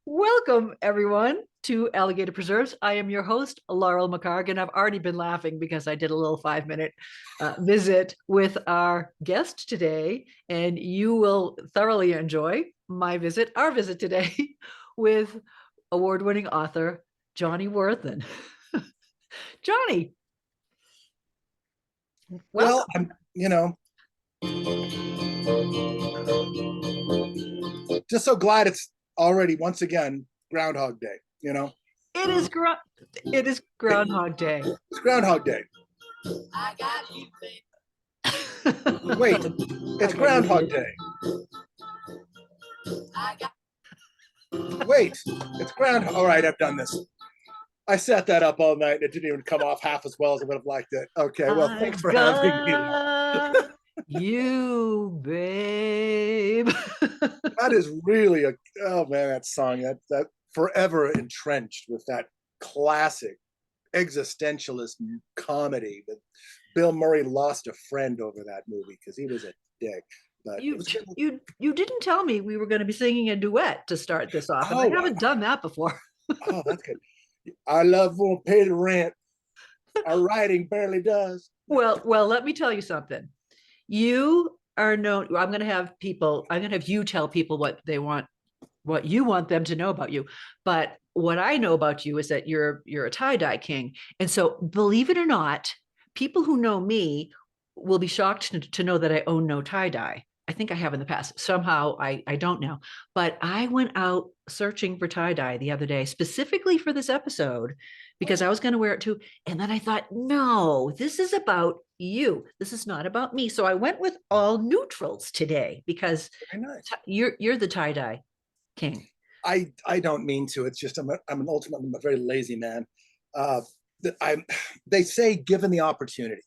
Welcome, everyone, to Alligator Preserves. I am your host, Laurel McHargue, and I've already been laughing because I did a little 5-minute visit with our guest today, and you will thoroughly enjoy our visit today with award-winning author Johnny Worthen. Johnny, welcome. Well, just so glad it's already once again Groundhog Day. It is it is Groundhog Day. It's Groundhog Day. I got you, babe. Wait, it's Groundhog Day. I got Wait, it's Groundhog. All right, I've done this. I set that up all night. It didn't even come off half as well as I would have liked it. Okay, well, thanks for having me. You, babe. That is really oh man, that song that forever entrenched with that classic existentialist comedy. But Bill Murray lost a friend over that movie because he was a dick. But you didn't tell me we were going to be singing a duet to start this off. And I haven't done that before. Oh, that's good. Our love won't pay the rent. Our writing barely does. Well, let me tell you something. You are known. I'm going to have you tell people what you want them to know about you. But what I know about you is that you're a tie-dye king. And so, believe it or not, people who know me will be shocked to know that I own no tie-dye. I think I have in the past. Somehow I don't now. But I went out searching for tie-dye the other day, specifically for this episode, because I was going to wear it too. And then I thought, no, this is about you. This is not about me. So I went with all neutrals today because nice. You're the tie-dye king. I don't mean to. It's just I'm a very lazy man. They say given the opportunity,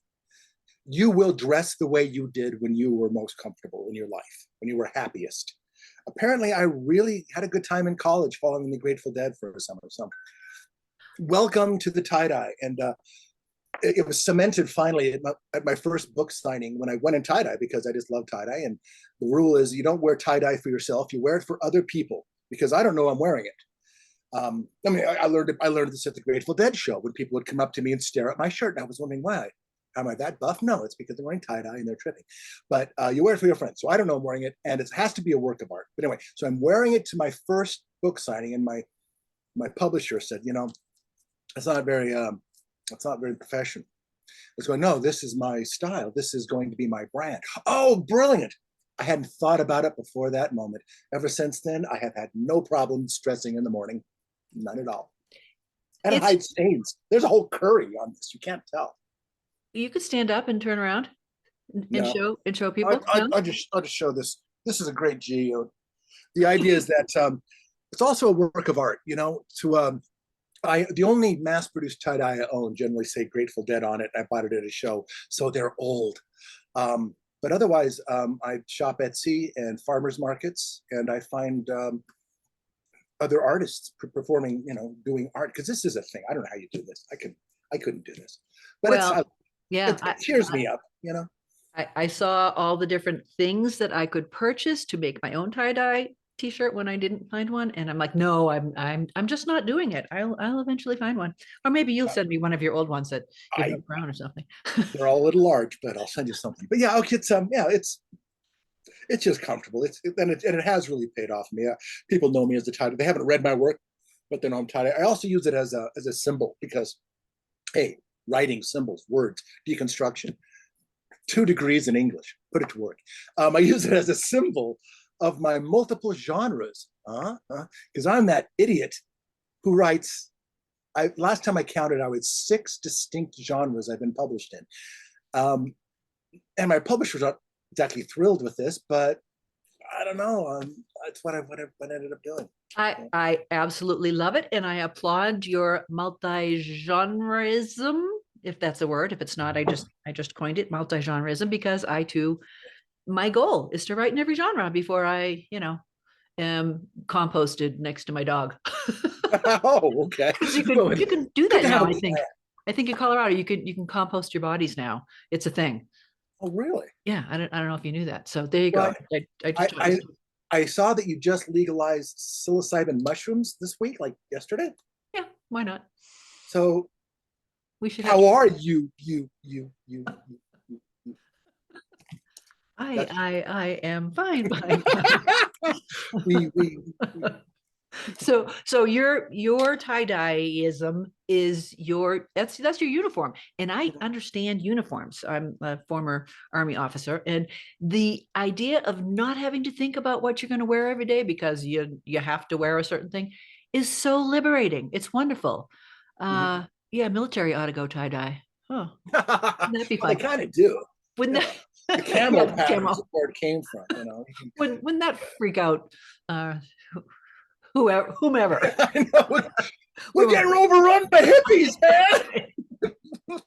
you will dress the way you did when you were most comfortable in your life, when you were happiest. Apparently, I really had a good time in college following the Grateful Dead for a summer. So welcome to the tie-dye. And it was cemented finally at my first book signing when I went in tie-dye because I just love tie-dye. And the rule is you don't wear tie-dye for yourself, you wear it for other people because I don't know I'm wearing it. I learned this at the Grateful Dead show when people would come up to me and stare at my shirt. And I was wondering why. Am I that buff? No, it's because they're wearing tie-dye and they're tripping. But you wear it for your friends. So I don't know I'm wearing it. And it has to be a work of art. But anyway, so I'm wearing it to my first book signing. And my publisher said, it's not very professional. I was going, no, this is my style. This is going to be my brand. Oh, brilliant. I hadn't thought about it before that moment. Ever since then, I have had no problem stressing in the morning. None at all. And it hides stains. There's a whole curry on this. You can't tell. You could stand up and turn around and show people. I'll just show this. This is a great G. The idea is that it's also a work of art. The only mass-produced tie-dye I own generally say Grateful Dead on it. I bought it at a show, so they're old. But otherwise, I shop Etsy and farmers markets, and I find other artists performing, doing art because this is a thing. I don't know how you do this. I couldn't do this, but it cheers me up. I saw all the different things that I could purchase to make my own tie-dye t-shirt when I didn't find one, and I'm like, no, I'm just not doing it. I'll eventually find one, or maybe you'll send me one of your old ones that give me a crown or something. They're all a little large, but I'll send you something. But yeah, okay, it's just comfortable. It has really paid off me. People know me as the tie-dye. They haven't read my work, but they know I'm tie-dye. I also use it as a symbol because, hey, writing, symbols, words, deconstruction, 2 degrees in English, put it to work. I use it as a symbol of my multiple genres, because I'm that idiot who writes. Last time I counted, I was 6 distinct genres I've been published in, and my publishers aren't exactly thrilled with this, but I don't know. That's what I ended up doing. I absolutely love it, and I applaud your multi-genreism, if that's a word. If it's not, I just coined it, multi-genreism, because I too, my goal is to write in every genre before I, am composted next to my dog. Oh, okay. You can do that now. I think in Colorado you can compost your bodies now. It's a thing. Oh, really? Yeah, I don't know if you knew that. So there you go. I saw that you just legalized psilocybin mushrooms this week, like yesterday. Yeah, why not? So We should how have, are you? I am fine, fine, fine. we So your tie-dyeism is that's your uniform. And I understand uniforms. I'm a former Army officer, and the idea of not having to think about what you're going to wear every day because you have to wear a certain thing is so liberating. It's wonderful. Yeah, military ought to go tie-dye. Oh, wouldn't that be well, they fun? kind of do. Wouldn't Yeah. that The camo yeah, patterns camo. is where it came from. You know, Wouldn't that freak out whomever? I know. We're getting overrun by hippies, man.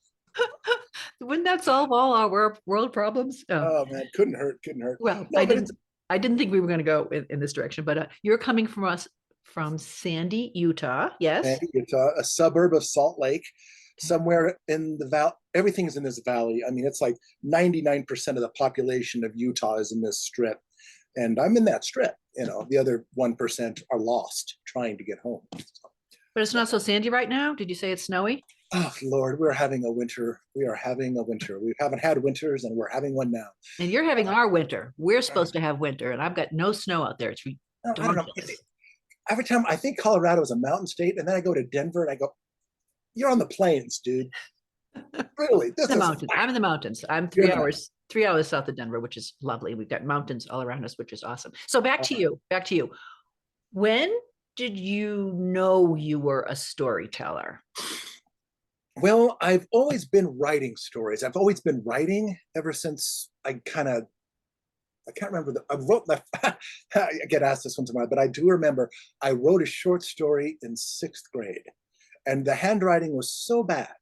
Wouldn't that solve all our world problems? Oh, Oh man, couldn't hurt, couldn't hurt. well, No, but it's I didn't think we were going to go in this direction, but you're coming from us from Sandy, Utah. Yes. Sandy, Utah, a suburb of Salt Lake, somewhere in the valley. Everything's in this valley. I mean, it's like 99% of the population of Utah is in this strip. And I'm in that strip. You know, the other 1% are lost trying to get home. But it's not so sandy right now. Did you say it's snowy? Oh Lord, we're having a winter. We are having a winter. We haven't had winters and we're having one now. And you're having our winter. We're supposed to have winter, and I've got no snow out there. It's I don't know. ridiculous. Every time I think Colorado is a mountain state, and then I go to Denver and I go, you're on the plains, dude. Really, this The is mountains. I'm in the mountains. I'm You're 3 hours south of Denver, which is lovely. We've got mountains all around us, which is awesome. So back to you. Back to you. When did you know you were a storyteller? Well, I've always been writing stories. I've always been writing ever since I can't remember I wrote I get asked this once in a while, but I do remember I wrote a short story in 6th grade, and the handwriting was so bad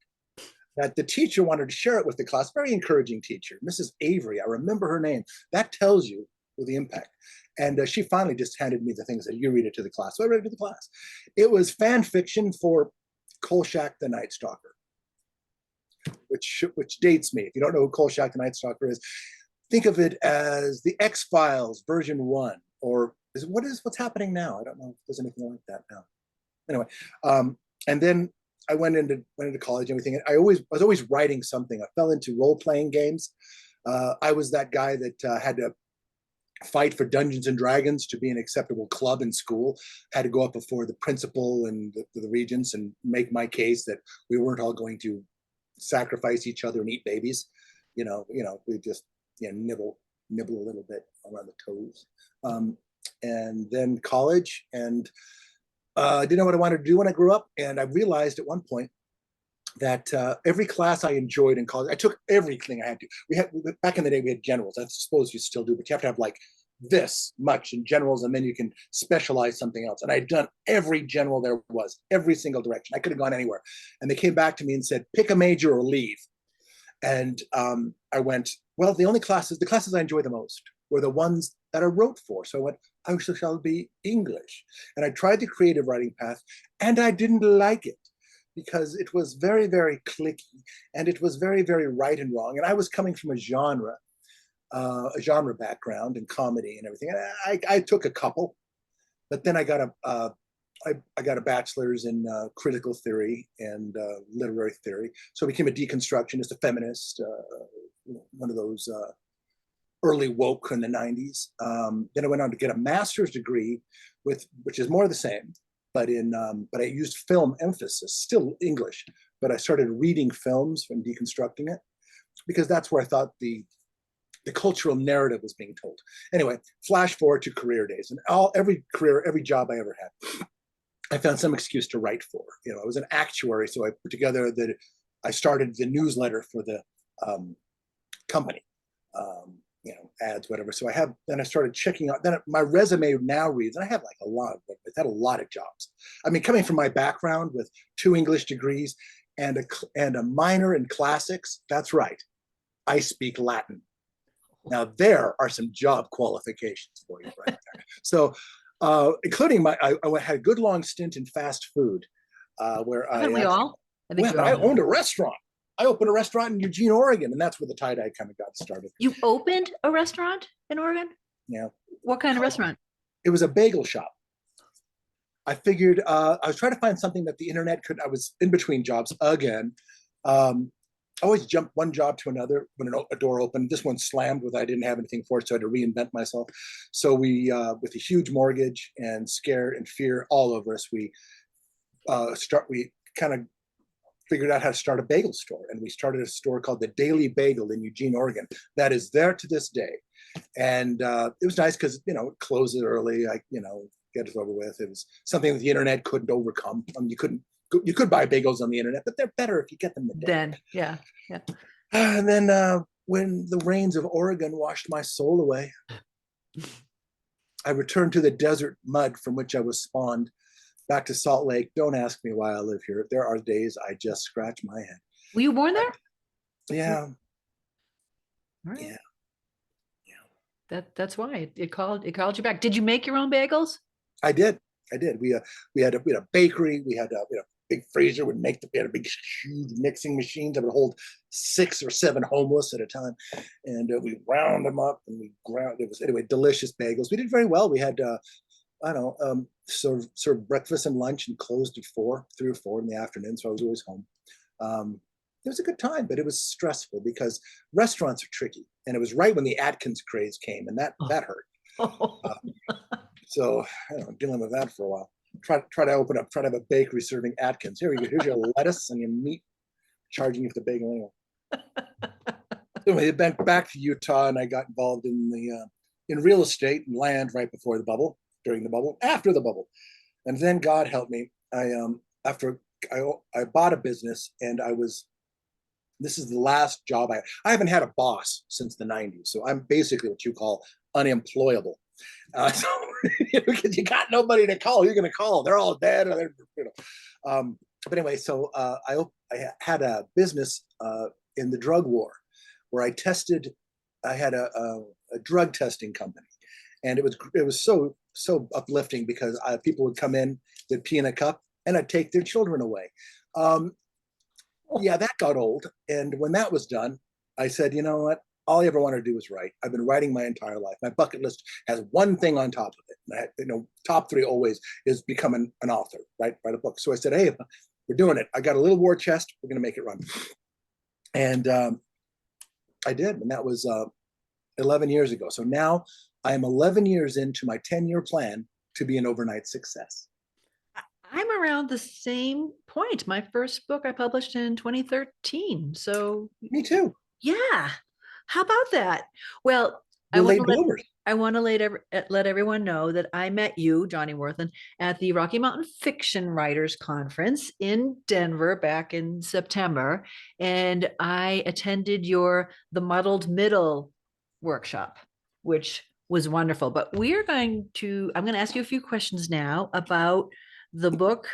that the teacher wanted to share it with the class. Very encouraging teacher, Mrs. Avery. I remember her name. That tells you the impact. And she finally just handed me the things that you read it to the class. So I read it to the class. It was fan fiction for Kolchak the Night Stalker, which dates me. If you don't know who Kolchak the Night Stalker is, think of it as the X-Files version 1, or what's happening now? I don't know if there's anything like that now. Anyway, and then I went into college and everything. I was always writing something. I fell into role-playing games. I was that guy that had to fight for Dungeons and Dragons to be an acceptable club in school. Had to go up before the principal and the regents and make my case that we weren't all going to sacrifice each other and eat babies. We just nibble a little bit around the toes. And then college, and I didn't know what I wanted to do when I grew up. And I realized at one point that every class I enjoyed in college, I took everything I had to. Back in the day, we had generals. I suppose you still do, but you have to have like this much in generals, and then you can specialize something else. And I'd done every general there was, every single direction. I could have gone anywhere. And they came back to me and said, pick a major or leave. And I went, well, the classes I enjoy the most were the ones that I wrote for. So I went, I shall be English. And I tried the creative writing path, and I didn't like it, because it was very, very clicky, and it was very, very right and wrong. And I was coming from a genre background in comedy and everything. And I took a couple, but then I got a bachelor's in critical theory and literary theory. So I became a deconstructionist, a feminist, one of those early woke in the 90s. Then I went on to get a master's degree which is more of the same, but I used film emphasis, still English, but I started reading films and deconstructing it, because that's where I thought the cultural narrative was being told. Anyway, flash forward to career days, and every job I ever had, I found some excuse to write for. I was an actuary, so I put together I started the newsletter for the company, ads, whatever. So then I started checking out, then my resume now reads, and I had like I've had a lot of jobs. I mean, coming from my background with 2 English degrees and a minor in classics, that's right, I speak Latin. Now there are some job qualifications for you right there. So including I had a good long stint in fast food, where Haven't we all? I think I owned a restaurant. I opened a restaurant in Eugene, Oregon, and that's where the tie-dye kind of got started. You opened a restaurant in Oregon? Yeah. What kind of restaurant? It was a bagel shop. I figured I was trying to find something that the internet could. I was in between jobs again. I always jumped one job to another when a door opened. This one slammed with I didn't have anything for it, so I had to reinvent myself. So we, with a huge mortgage and scare and fear all over us, we kind of figured out how to start a bagel store, and we started a store called the Daily Bagel in Eugene, Oregon. That is there to this day, and it was nice because it closes early. Get it over with. It was something that the internet couldn't overcome. You could buy bagels on the internet, but they're better if you get them the day. Then, yeah. And then when the rains of Oregon washed my soul away, I returned to the desert mud from which I was spawned, back to Salt Lake. Don't ask me why I live here. There are days I just scratch my head. Were you born there? Yeah. All right. Yeah. That's why it called you back. Did you make your own bagels? I did. We had a bakery. We had a big freezer. We had a big huge mixing machines that would hold 6 or 7 homeless at a time, and we ground them up and we ground. It was anyway delicious bagels. We did very well. We had served breakfast and lunch and closed at 3 or 4 in the afternoon. So I was always home. It was a good time, but it was stressful because restaurants are tricky, and it was right when the Atkins craze came, and that hurt. So dealing with that for a while. Try to have a bakery serving Atkins. Here you go. Here's your lettuce and your meat, charging you for the bagel anyway. Anyway, back to Utah, and I got involved in real estate and land right before the bubble, during the bubble, after the bubble, and then God help me. I bought a business, and this is the last job I haven't had a boss since the 90s, so I'm basically what you call unemployable. So because you got nobody to call, you're going to call. They're all dead. Or but anyway, so I had a business in the drug war where I had a drug testing company, and it was so uplifting because people would come in, they'd pee in a cup, and I'd take their children away. Yeah, that got old, and when that was done, I said, you know what? All I ever wanted to do was write. I've been writing my entire life. My bucket list has one thing on top of it. Top 3 always is become an author, write a book. So I said, hey, we're doing it. I got a little war chest. We're going to make it run. And I did. And that was 11 years ago. So now I am 11 years into my 10-year plan to be an overnight success. I'm around the same point. My first book I published in 2013. So me too. Yeah. How about that? Well, I want to let everyone know that I met you, Johnny Worthen, at the Rocky Mountain Fiction Writers Conference in Denver back in September, and I attended the Muddled Middle workshop, which was wonderful. But I'm going to ask you a few questions now about the book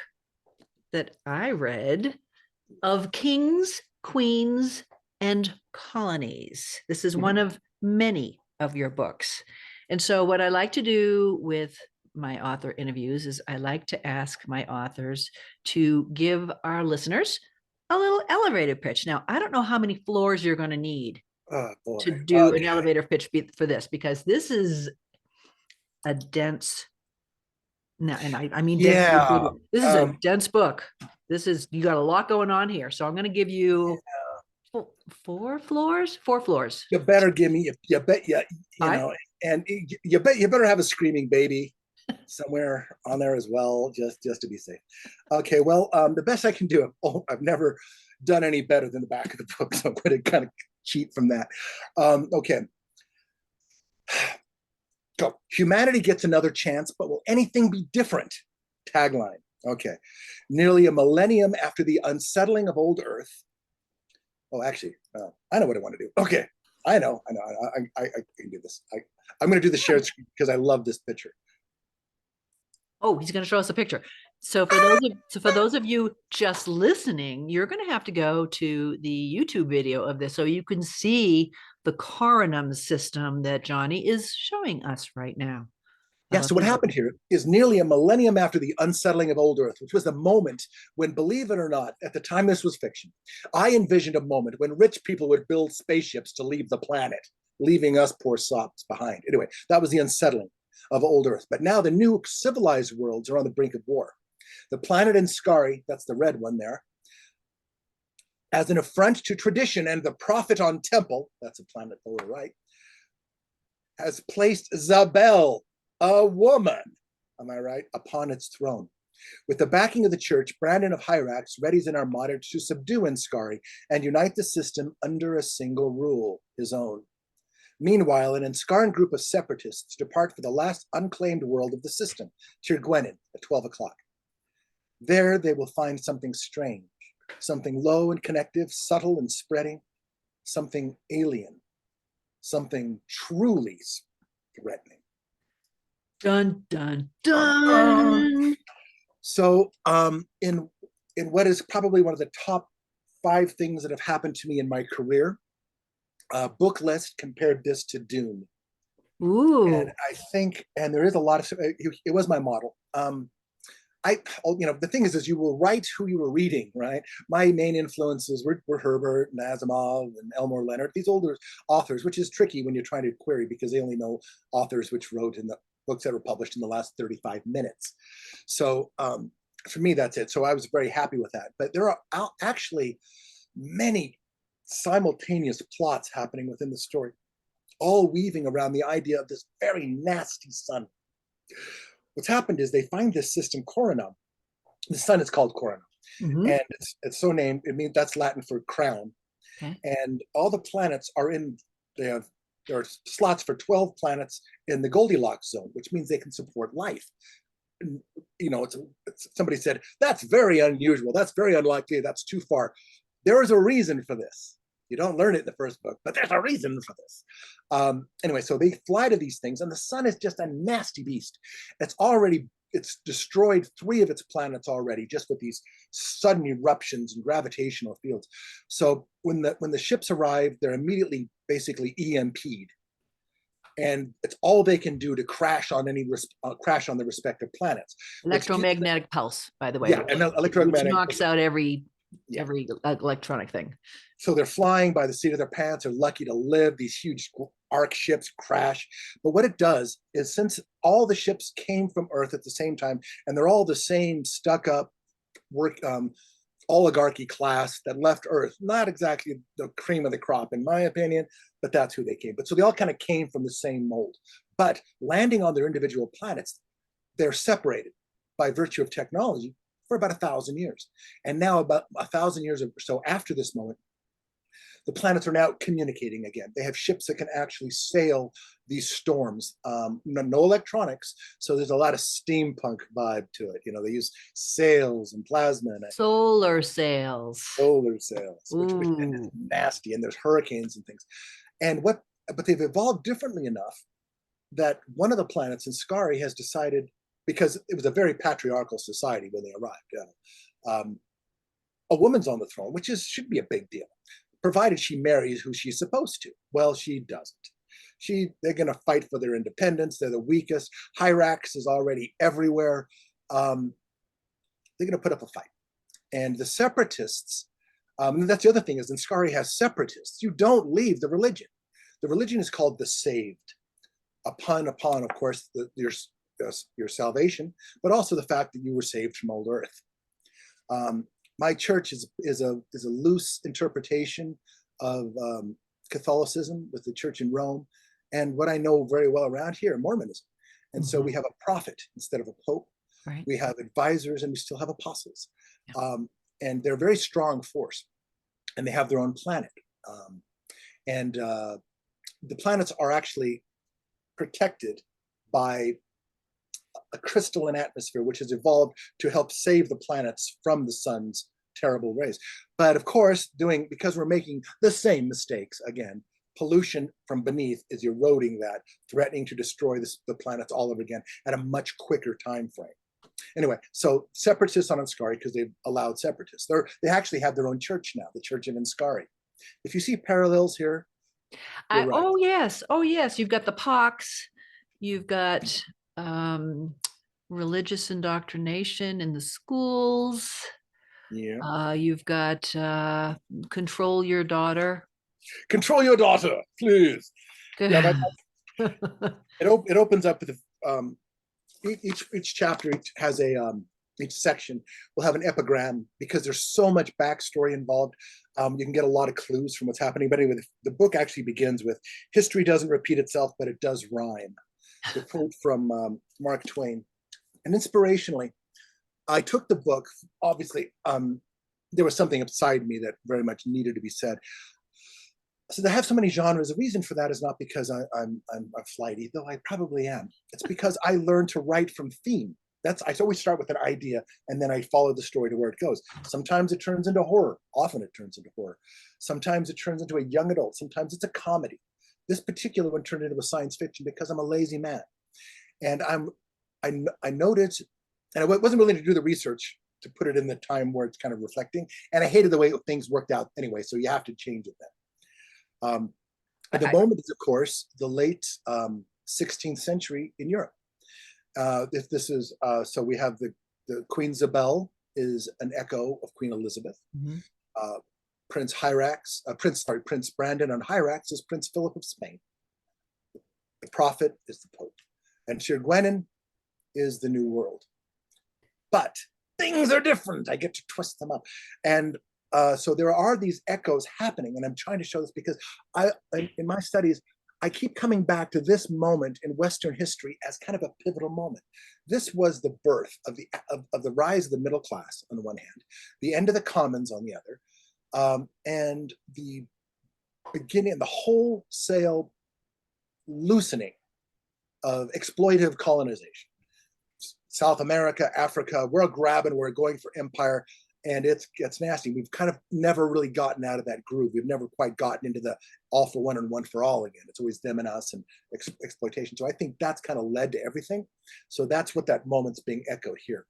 that I read, Of Kings, Queens, and Colonies. This is one of many of your books. And so what I like to do with my author interviews is I like to ask my authors to give our listeners a little elevator pitch. Now, I don't know how many floors you're going to need to do an elevator pitch for this, because this is a dense, and I mean, dense, this is a dense book. You got a lot going on here. So I'm going to give you 4 floors. You better give me, you and you better have a screaming baby somewhere on there as well, just to be safe. Okay, well, the best I can do. I've never done any better than the back of the book, so I'm going to kind of cheat from that. Okay. Go. Humanity gets another chance, but will anything be different? Tagline. Okay. Nearly a millennium after the unsettling of old Earth. Oh, actually, I know what I want to do. Okay. I know. I can do this. I'm going to do the shared screen because I love this picture. Oh, he's going to show us a picture. So for those of you just listening, you're going to have to go to the YouTube video of this so you can see the Coronam system that Johnny is showing us right now. Yeah, so what happened here is nearly a millennium after the unsettling of old Earth, which was the moment when, believe it or not, at the time this was fiction, I envisioned a moment when rich people would build spaceships to leave the planet, leaving us poor sops behind. Anyway, that was the unsettling. of old Earth. But now the new civilized worlds are on the brink of war. The planet in Skari, that's the red one there, as an affront to tradition and the prophet on Temple, that's a planet below right, has placed Zabel, a woman, am I right, upon its throne. With the backing of the church, Brandon of Hyrax readies an armada to subdue Skari and unite the system under a single rule, his own. Meanwhile, an Enskarn group of separatists depart for the last unclaimed world of the system, Tirgwenin, at 12 o'clock. There they will find something strange, something low and connective, subtle and spreading, something alien, something truly threatening. Dun, dun, dun. So in what is probably one of the top 5 things that have happened to me in my career, book list compared this to Dune. Ooh. And I think, and there is a lot of, it was my model. The thing is you will write who you were reading, right? My main influences were Herbert and Asimov and Elmore Leonard, these older authors, which is tricky when you're trying to query because they only know authors which wrote in the books that were published in the last 35 minutes. So for me, that's it. So I was very happy with that. But there are actually many simultaneous plots happening within the story, all weaving around the idea of this very nasty sun. What's happened is they find this system, Coronam. The sun is called Coronam. And it's so named, it means that's Latin for crown. Okay. And all the planets are in, there are slots for 12 planets in the Goldilocks zone, which means they can support life. And, somebody said, that's very unusual. That's very unlikely. That's too far. There is a reason for this. You don't learn it in the first book, but there's a reason for this. Anyway, so they fly to these things, and the sun is just a nasty beast. It's destroyed 3 of its planets already, just with these sudden eruptions and gravitational fields. So when the ships arrive, they're immediately basically EMP'd, and it's all they can do to crash on the respective planets. Electromagnetic pulse, by the way. Yeah, and electromagnetic which knocks out every electronic thing. So they're flying by the seat of their pants. They're lucky to live. These huge arc ships crash. But what it does is, since all the ships came from Earth at the same time, and they're all the same stuck-up oligarchy class that left Earth, not exactly the cream of the crop, in my opinion, but that's who they came. But so they all kind of came from the same mold. But landing on their individual planets, they're separated by virtue of technology for about 1,000 years. And now about 1,000 years or so after this moment, the planets are now communicating again. They have ships that can actually sail these storms. No electronics, so there's a lot of steampunk vibe to it. They use sails and plasma. And solar sails. Which is nasty. And there's hurricanes and things. But they've evolved differently enough that one of the planets in Skari has decided, because it was a very patriarchal society when they arrived. A woman's on the throne, which should be a big deal, provided she marries who she's supposed to. Well, she doesn't. They're going to fight for their independence. They're the weakest. Hyrax is already everywhere. They're going to put up a fight. And the separatists, that's the other thing, is Skari has separatists. You don't leave the religion. The religion is called the Saved. Upon, of course, your salvation, but also the fact that you were saved from old Earth. My church is a loose interpretation of Catholicism with the church in Rome, and what I know very well around here, Mormonism. And so we have a prophet instead of a pope. Right. We have advisors, and we still have apostles. Yeah. And they're a very strong force, and they have their own planet. The planets are actually protected by a crystalline atmosphere, which has evolved to help save the planets from the sun's terrible rays. But of course, because we're making the same mistakes again, pollution from beneath is eroding that, threatening to destroy the planets all over again at a much quicker time frame. Anyway, so separatists on Skari, because they've allowed separatists. They actually have their own church now, the Church of Skari. If you see parallels here, right. Oh yes. You've got the pox. You've got religious indoctrination in the schools. Yeah. You've got control your daughter. Control your daughter, please. Good. Yeah, it opens up with each chapter has each section will have an epigram because there's so much backstory involved. You can get a lot of clues from what's happening. But anyway, the book actually begins with "History doesn't repeat itself, but it does rhyme." The quote from Mark Twain. And inspirationally, I took the book. Obviously, there was something inside me that very much needed to be said. So to have so many genres, the reason for that is not because I'm flighty, though I probably am. It's because I learned to write from theme. I always start with an idea and then I follow the story to where it goes. Sometimes it turns into horror. Often it turns into horror. Sometimes it turns into a young adult. Sometimes it's a comedy. This particular one turned into a science fiction because I'm a lazy man. And I noted, and I wasn't willing to do the research to put it in the time where it's kind of reflecting. And I hated the way things worked out anyway, so you have to change it then. At the moment is, of course, the late 16th century in Europe. This is so we have the Queen Isabel is an echo of Queen Elizabeth. Mm-hmm. Prince Brandon on Hyrax is Prince Philip of Spain. The prophet is the Pope, and Sir Gwenin is the New World. But things are different. I get to twist them up, and so there are these echoes happening, and I'm trying to show this because in my studies, I keep coming back to this moment in Western history as kind of a pivotal moment. This was the birth of the rise of the middle class on the one hand, the end of the commons on the other, and the beginning, the wholesale loosening of exploitative colonization. South America, Africa, we're grabbing, we're going for empire. And it gets nasty. We've kind of never really gotten out of that groove. We've never quite gotten into the all for one and one for all again. It's always them and us and exploitation. So I think that's kind of led to everything. So that's what that moment's being echoed here.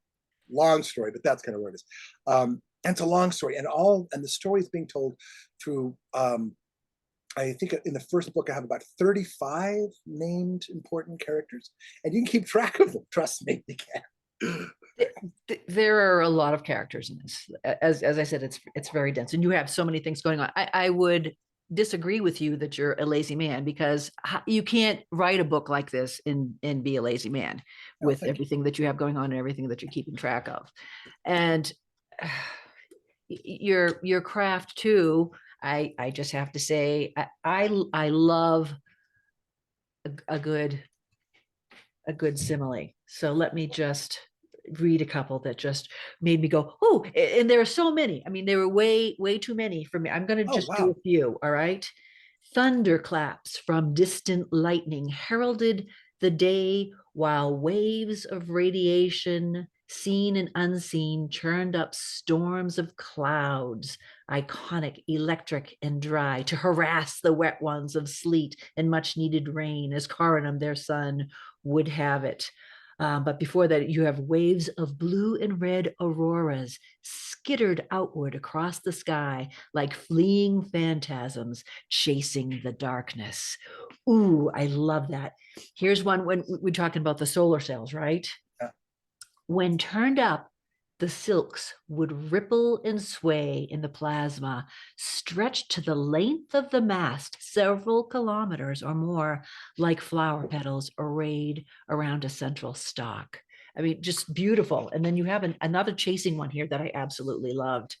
Long story, but that's kind of where it is. And it's a long story, and the story is being told through. I think in the first book I have about 35 named important characters, and you can keep track of them. Trust me, you can. There are a lot of characters in this. As I said, it's very dense, and you have so many things going on. I would disagree with you that you're a lazy man, because you can't write a book like this and be a lazy man with everything that you have going on and everything that you're keeping track of. And your craft too. I just have to say, I love a good simile. So let me just read a couple that just made me go, oh, and there are so many. I mean, there were way too many for me. I'm going to just do a few. All right. Thunderclaps from distant lightning heralded the day, while waves of radiation, seen and unseen, churned up storms of clouds, iconic, electric, and dry, to harass the wet ones of sleet and much needed rain, as Coronam, their son, would have it. But before that, you have waves of blue and red auroras skittered outward across the sky like fleeing phantasms chasing the darkness. Ooh, I love that. Here's one when we're talking about the solar cells, right? Yeah. When turned up, the silks would ripple and sway in the plasma, stretched to the length of the mast, several kilometers or more, like flower petals arrayed around a central stalk. I mean, just beautiful. And then you have another chasing one here that I absolutely loved.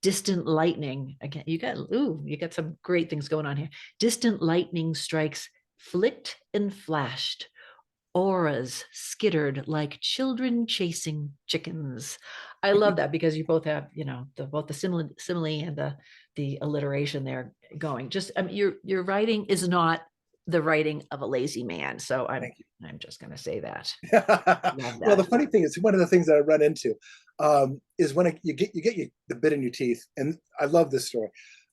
Distant lightning. Again, you got some great things going on here. Distant lightning strikes flicked and flashed. Auras skittered like children chasing chickens. I love that because you both have, both the simile and the alliteration there going. Just, I mean, your writing is not the writing of a lazy man. So I'm just going to say that. Well, the funny thing is, one of the things that I run into is when you get the bit in your teeth, and I love this story.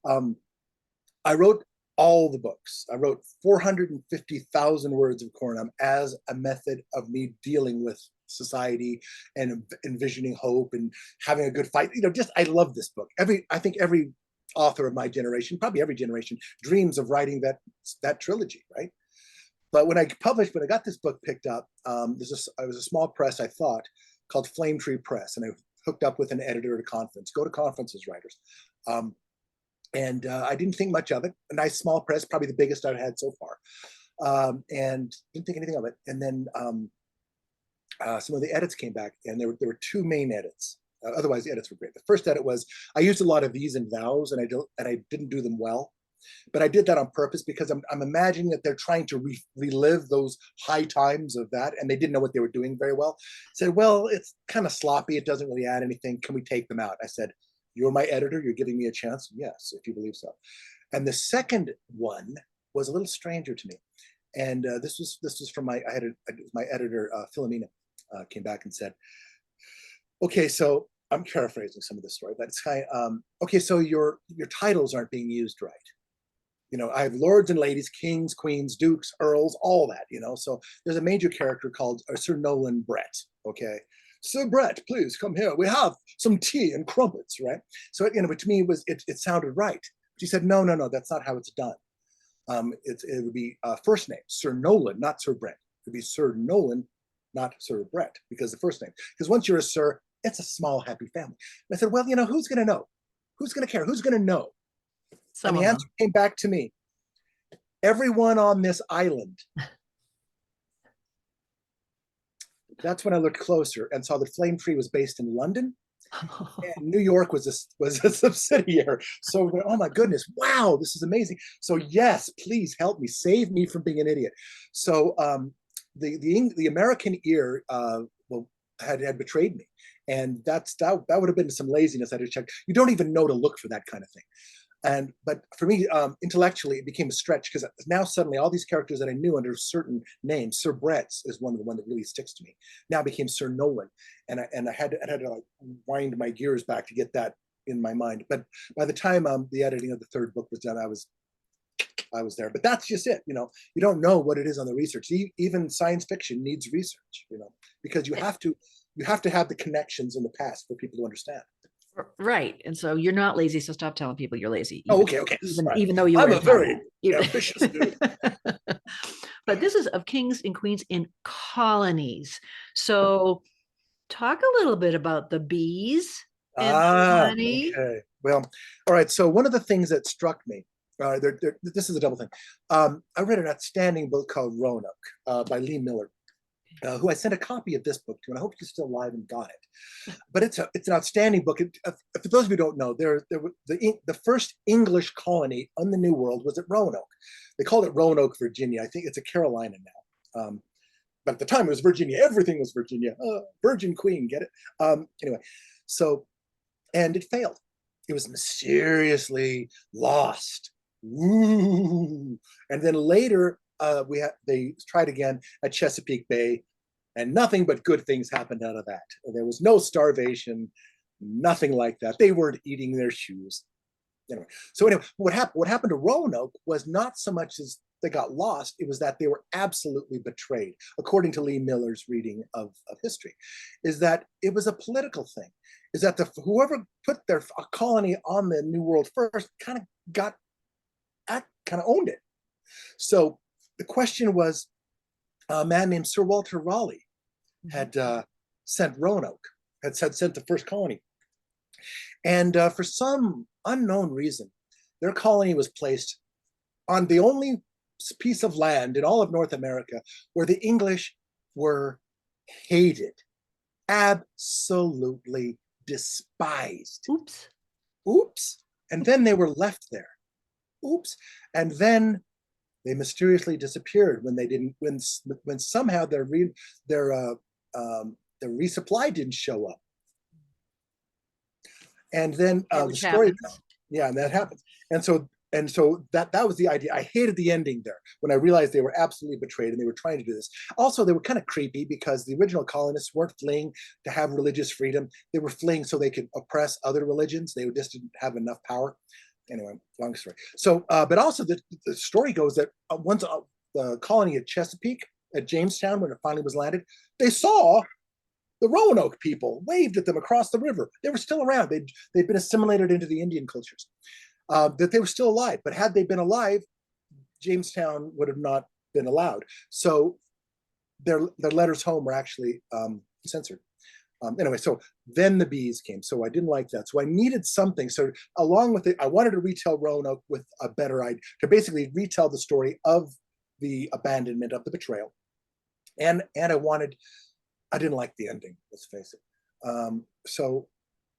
I wrote all the books. I wrote 450,000 words of Coronam as a method of me dealing with society and envisioning hope and having a good fight. I love this book. I think every author of my generation, probably every generation, dreams of writing that trilogy, right? But when I got this book picked up, I was a small press, I thought, called Flame Tree Press, and I hooked up with an editor at a conference. Go to conferences, writers. And I didn't think much of it. A nice small press, probably the biggest I've had so far. and didn't think anything of it. And then some of the edits came back, and there were two main edits. Otherwise, the edits were great. The first edit was I used a lot of these and thous, and I didn't do them well. But I did that on purpose because I'm imagining that they're trying to relive those high times of that, and they didn't know what they were doing very well. I said, well, it's kind of sloppy. It doesn't really add anything. Can we take them out? I said, you're my editor. You're giving me a chance. Yes, if you believe so. And the second one was a little stranger to me. And this was from my editor, Philomena, came back and said, okay, so I'm paraphrasing some of the story, but it's kind of, okay, so your titles aren't being used right. You know, I have lords and ladies, kings, queens, dukes, earls, all that, you know. So there's a major character called Sir Nolan Brett, okay? Sir Brett, please come here. We have some tea and crumpets, right? So, you know, to me, it sounded right. She said, no, that's not how it's done. It would be first name, Sir Nolan, not Sir Brett. It would be Sir Nolan, not Sir Brett, because the first name. Because once you're a Sir, it's a small, happy family. And I said, well, you know, who's going to know? Who's going to care? Who's going to know? And the answer came back to me. Everyone on this island. That's when I looked closer and saw that Flame Tree was based in London. And New York was a subsidiary. So, oh my goodness, wow, this is amazing. So yes, please help me, save me from being an idiot. So the American ear had betrayed me, and that would have been some laziness. I had to check. You don't even know to look for that kind of thing. But for me, intellectually, it became a stretch because now suddenly all these characters that I knew under certain names, Sir Brett's is one that really sticks to me, now became Sir Nolan, and I had to like wind my gears back to get that in my mind. But by the time the editing of the third book was done, I was there. But that's just it, you know. You don't know what it is on the research. Even science fiction needs research, you know, because you have to have the connections in the past for people to understand. Right. And so you're not lazy, so stop telling people you're lazy. Oh, okay. Even though you I'm were a very ambitious dude. But this is of kings and queens in colonies. So talk a little bit about the bees and honey. Okay. Well, all right. So one of the things that struck me, this is a double thing. I read an outstanding book called Roanoke by Lee Miller, who I sent a copy of this book to, and I hope you're still alive and got it. But it's an outstanding book. For those of you who don't know, the first English colony on the New World was at Roanoke. They called it Roanoke, Virginia. I think it's a Carolina now. But at the time, it was Virginia. Everything was Virginia. Virgin Queen, get it? Anyway, so, and it failed. It was mysteriously lost. Woo! And then later, they tried again at Chesapeake Bay, and nothing but good things happened out of that. There was no starvation, nothing like that. They weren't eating their shoes. Anyway, what happened to Roanoke was not so much as they got lost, it was that they were absolutely betrayed, according to Lee Miller's reading of history, is that it was a political thing, is that whoever put their colony on the New World first kind of owned it. So the question was, a man named Sir Walter Raleigh had sent the first colony. And for some unknown reason, their colony was placed on the only piece of land in all of North America where the English were hated, absolutely despised. Oops. And then they were left there. Oops. And then they mysteriously disappeared when somehow their resupply didn't show up. And then the story, and that happens. And so that was the idea. I hated the ending there when I realized they were absolutely betrayed and they were trying to do this. Also, they were kind of creepy because the original colonists weren't fleeing to have religious freedom. They were fleeing so they could oppress other religions. They just didn't have enough power. Anyway, long story. So, but also the story goes that once the colony at Chesapeake, at Jamestown, when it finally was landed, they saw the Roanoke people, waved at them across the river. They were still around. They'd been assimilated into the Indian cultures. That they were still alive. But had they been alive, Jamestown would have not been allowed. So their letters home were actually censored. Anyway, so then the bees came. So I didn't like that. So I needed something. So along with it, I wanted to retell Roanoke with a better idea, to basically retell the story of the abandonment of the betrayal. And I didn't like the ending, let's face it. So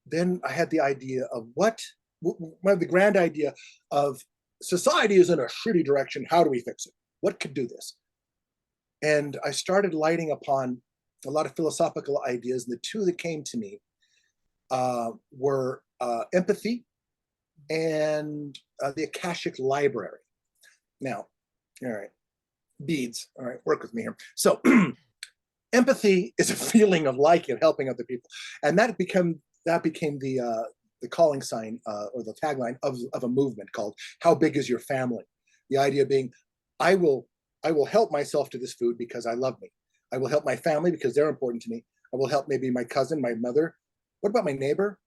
then I had the idea of the grand idea of society is in a shitty direction. How do we fix it? What could do this? And I started lighting upon a lot of philosophical ideas. And the two that came to me were empathy and the Akashic Library. Now, all right, beads, all right, work with me here. So empathy is a feeling of liking, of helping other people. And that became the calling sign or the tagline of a movement called "How Big Is Your Family?" The idea being, I will help myself to this food because I love me. I will help my family because they're important to me. I will help maybe my cousin, my mother. What about my neighbor?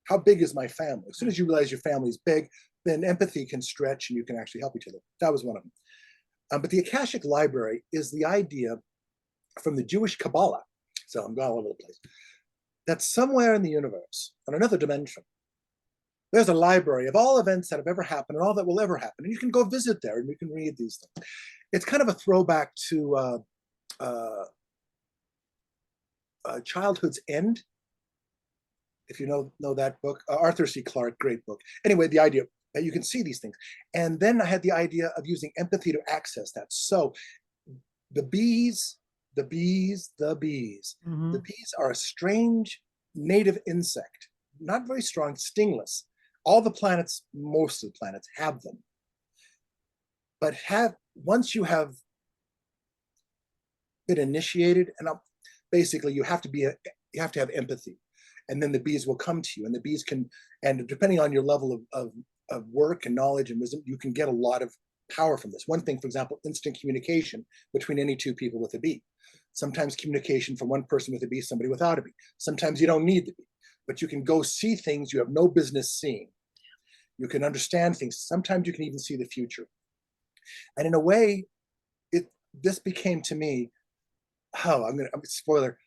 How big is my family? As soon as you realize your family is big, then empathy can stretch and you can actually help each other. That was one of them. But the Akashic Library is the idea from the Jewish Kabbalah. So I'm going all over the place. That somewhere in the universe, on another dimension, there's a library of all events that have ever happened and all that will ever happen. And you can go visit there and you can read these things. It's kind of a throwback to Childhood's End. If you know that book, Arthur C. Clarke, great book. Anyway, the idea that you can see these things. And then I had the idea of using empathy to access that. So the bees are a strange native insect, not very strong, stingless. All the planets, most of the planets have them. But once you have been initiated, and basically you have to have empathy. And then the bees will come to you, and the bees can, and depending on your level of work and knowledge and wisdom, you can get a lot of power from this. One thing, for example, instant communication between any two people with a bee. Sometimes communication from one person with a bee, somebody without a bee. Sometimes you don't need the bee, but you can go see things you have no business seeing. You can understand things. Sometimes you can even see the future. And in a way, this became to me, I'm spoiler,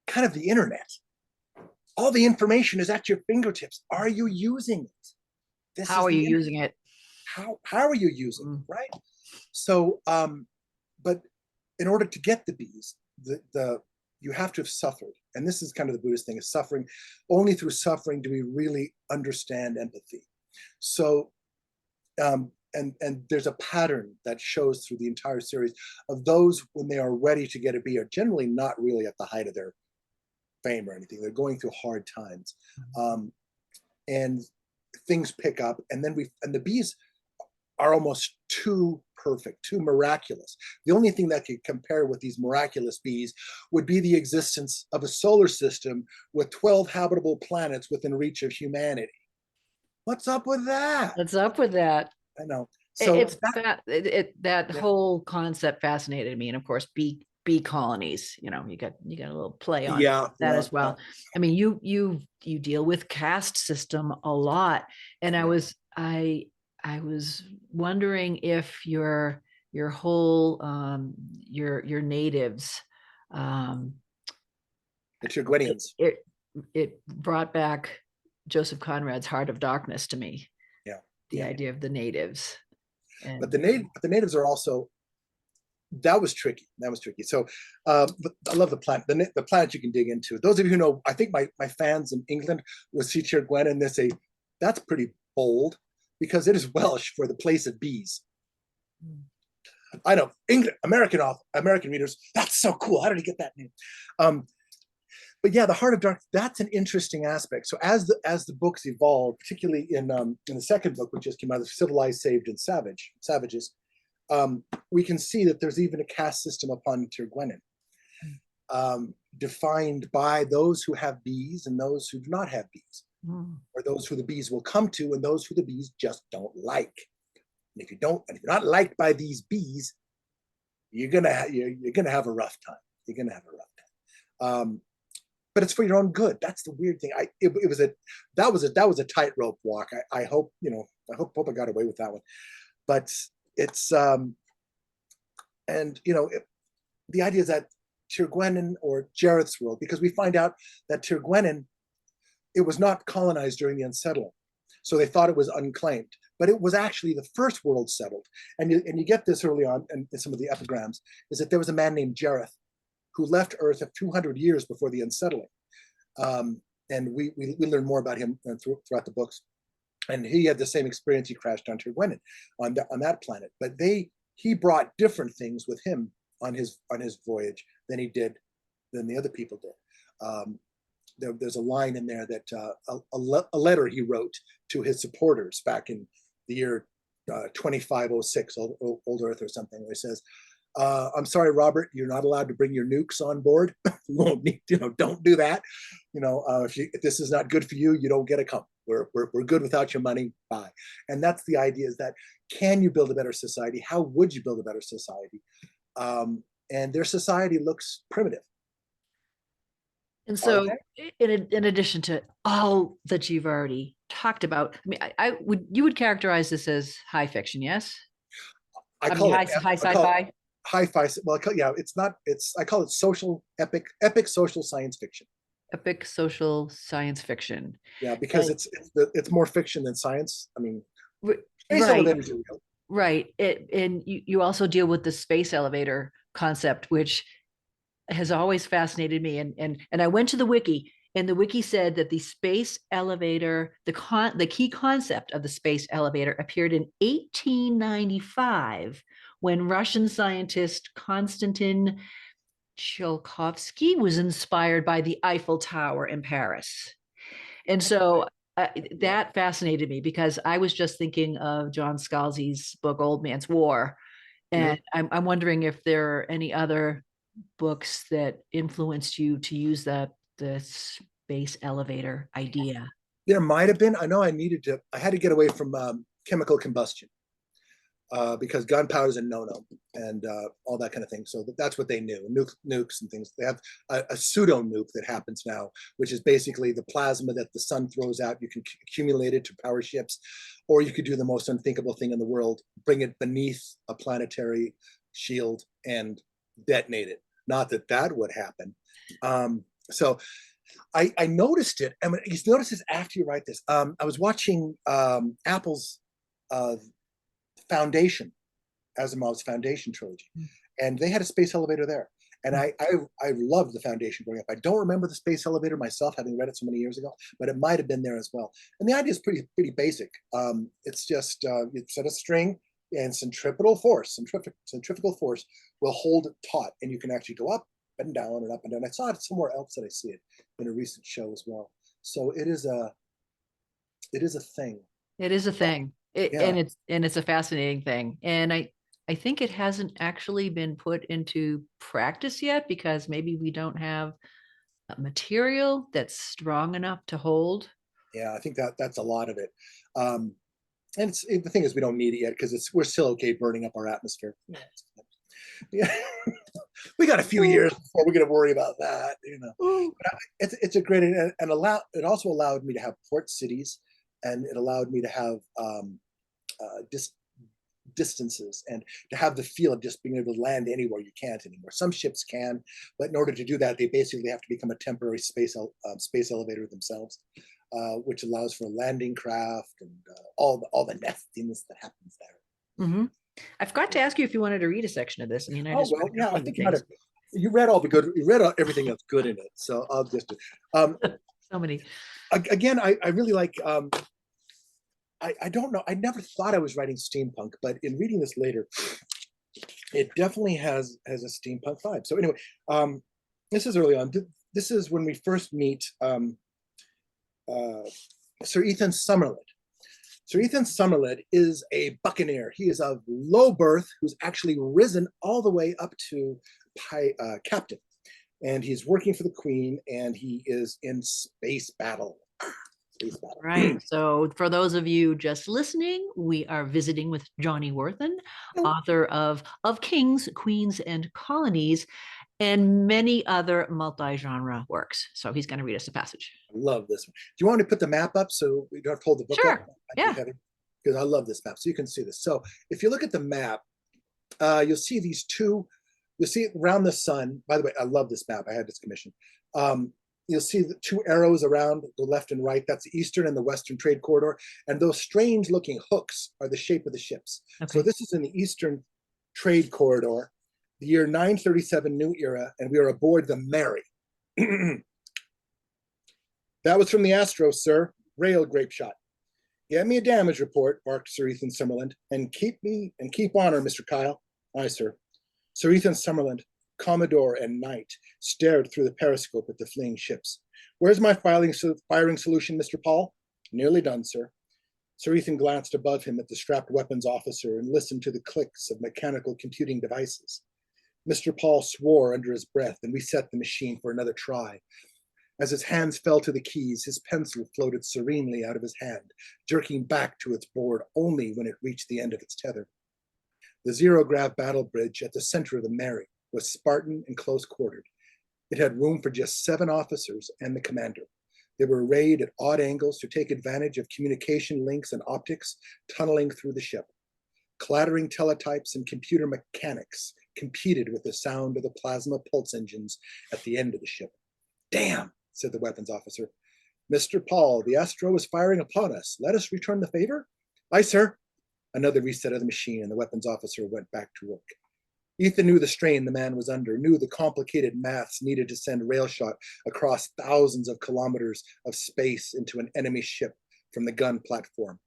kind of the internet. All the information is at your fingertips. Are you using it? How are you using it? How are you using it, right? So, but in order to get the bees, you have to have suffered. And this is kind of the Buddhist thing, is suffering. Only through suffering do we really understand empathy. So, and there's a pattern that shows through the entire series of those when they are ready to get a bee are generally not really at the height of their fame or anything. They're going through hard times. And things pick up, and then the bees are almost too perfect, too miraculous. The only thing that could compare with these miraculous bees would be the existence of a solar system with 12 habitable planets within reach of humanity. What's up with that? What's up with that? I know. So that whole concept fascinated me, and of course, bee colonies. You got a little play on that as well. I mean, you deal with caste system a lot, and I was wondering if your whole your natives, the Tirguenians, it brought back Joseph Conrad's Heart of Darkness to me. Yeah, the idea of the natives. But the natives are also, that was tricky. So but I love the planet. The planet you can dig into. Those of you who know, I think my fans in England will see Tirguenen and they say, that's pretty bold, because it is Welsh for the place of bees. I know, American readers, that's so cool. How did he get that name? But yeah, the Heart of Dark, that's an interesting aspect. So as the books evolved, particularly in the second book, which just came out, Civilized, Saved, and Savages, we can see that there's even a caste system upon Tirguenen, defined by those who have bees and those who do not have bees, or those who the bees will come to and those who the bees just don't like. And if you're not liked by these bees, you're gonna have a rough time. But it's for your own good. That's the weird thing. That was a tightrope walk. I hope I got away with that one. But it's the idea is that Tirguenen, or Jareth's world, because we find out that Tirguenen, it was not colonized during the unsettling. So they thought it was unclaimed, but it was actually the first world settled. And you get this early on in some of the epigrams, is that there was a man named Jareth who left Earth 200 years before the unsettling. And we learn more about him throughout the books. And he had the same experience. He crashed onto Worthen on that planet. But he brought different things with him on his voyage than the other people did. There's a line in there that a letter he wrote to his supporters back in the year 2506, old Earth or something, where he says, I'm sorry, Robert, you're not allowed to bring your nukes on board. Don't do that. If this is not good for you, you don't get to come. We're good without your money. Bye. And that's the idea, is that, can you build a better society? How would you build a better society? And their society looks primitive. And so, in addition to all that you've already talked about, I mean, you would characterize this as high fiction, yes? I call it high sci-fi. Hi-fi. Well, I call it social epic social science fiction. Epic social science fiction. Yeah, because it's more fiction than science. I mean, right. And you also deal with the space elevator concept, which has always fascinated me. And I went to the wiki, and the wiki said that the space elevator, the key concept of the space elevator, appeared in 1895 when Russian scientist Konstantin Tsiolkovsky was inspired by the Eiffel Tower in Paris. And so that fascinated me, because I was just thinking of John Scalzi's book, Old Man's War. And I'm wondering if there are any other books that influenced you to use the space elevator idea. There might have been. I know I had to get away from chemical combustion. Because gunpowder is a no-no, and all that kind of thing. So that's what they knew. Nukes and things. They have a pseudo nuke that happens now, which is basically the plasma that the sun throws out. You can accumulate it to power ships, or you could do the most unthinkable thing in the world: bring it beneath a planetary shield and detonate it. Not that would happen. So I noticed it. I mean, you notice this after you write this. I was watching Apple's Asimov's Foundation trilogy, and they had a space elevator there. And I loved the Foundation growing up. I don't remember the space elevator myself, having read it so many years ago, but it might have been there as well. And the idea is pretty basic. It's just you set a string, and centrifugal force will hold it taut, and you can actually go up and down and up and down. I saw it somewhere else that I see it in a recent show as well. So it is a thing. It is a thing. And it's a fascinating thing. And I think it hasn't actually been put into practice yet, because maybe we don't have material that's strong enough to hold. Yeah, I think that's a lot of it. And the thing is, we don't need it yet, because we're still okay burning up our atmosphere. Yeah, we got a few years before we're going to worry about that. It's a great, and it also allowed me to have port cities. And it allowed me to have distances, and to have the feel of just being able to land anywhere you can't anymore. Some ships can, but in order to do that, they basically have to become a temporary space elevator themselves, which allows for landing craft and all the nastiness that happens there. Mm-hmm. I forgot to ask you if you wanted to read a section of this. I mean, I think you read everything that's good in it, so I'll just so many. Again, I really like. I don't know. I never thought I was writing steampunk, but in reading this later, it definitely has a steampunk vibe. So anyway, this is early on. This is when we first meet Sir Ethan Summerled. Sir Ethan Summerled is a buccaneer. He is of low birth, who's actually risen all the way up to captain. And he's working for the Queen, and he is in space battle. Right. So for those of you just listening, we are visiting with Johnny Worthen, author of Kings, Queens, and Colonies, and many other multi-genre works. So he's going to read us a passage. I love this one. Do you want me to put the map up so we don't have to hold the book up? Yeah. Because I love this map. So you can see this. So if you look at the map, you'll see these two. You'll see it around the sun. By the way, I love this map. I had this commission. you'll see the two arrows around the left and right. That's the Eastern and the Western trade corridor. And those strange looking hooks are the shape of the ships. Okay. So this is in the Eastern trade corridor, the year 937 New Era, and we are aboard the Mary. That was from the Astro, sir. Rail grape shot. Get me a damage report, barked Sir Ethan Summerland, and keep honor, Mr. Kyle. Aye, sir. Sir Ethan Summerland, Commodore and Knight, stared through the periscope at the fleeing ships. Where's my firing solution, Mr. Paul? Nearly done, sir. Sir Ethan glanced above him at the strapped weapons officer and listened to the clicks of mechanical computing devices. Mr. Paul swore under his breath and reset the machine for another try. As his hands fell to the keys, his pencil floated serenely out of his hand, jerking back to its board only when it reached the end of its tether. The zero-grav battle bridge at the center of the Mary was Spartan and close-quartered. It had room for just 7 officers and the commander. They were arrayed at odd angles to take advantage of communication links and optics tunneling through the ship. Clattering teletypes and computer mechanics competed with the sound of the plasma pulse engines at the end of the ship. Damn, said the weapons officer. Mr. Paul, the Astro is firing upon us. Let us return the favor? Aye, sir. Another reset of the machine, and the weapons officer went back to work. Ethan knew the strain the man was under, knew the complicated maths needed to send rail shot across thousands of kilometers of space into an enemy ship from the gun platform.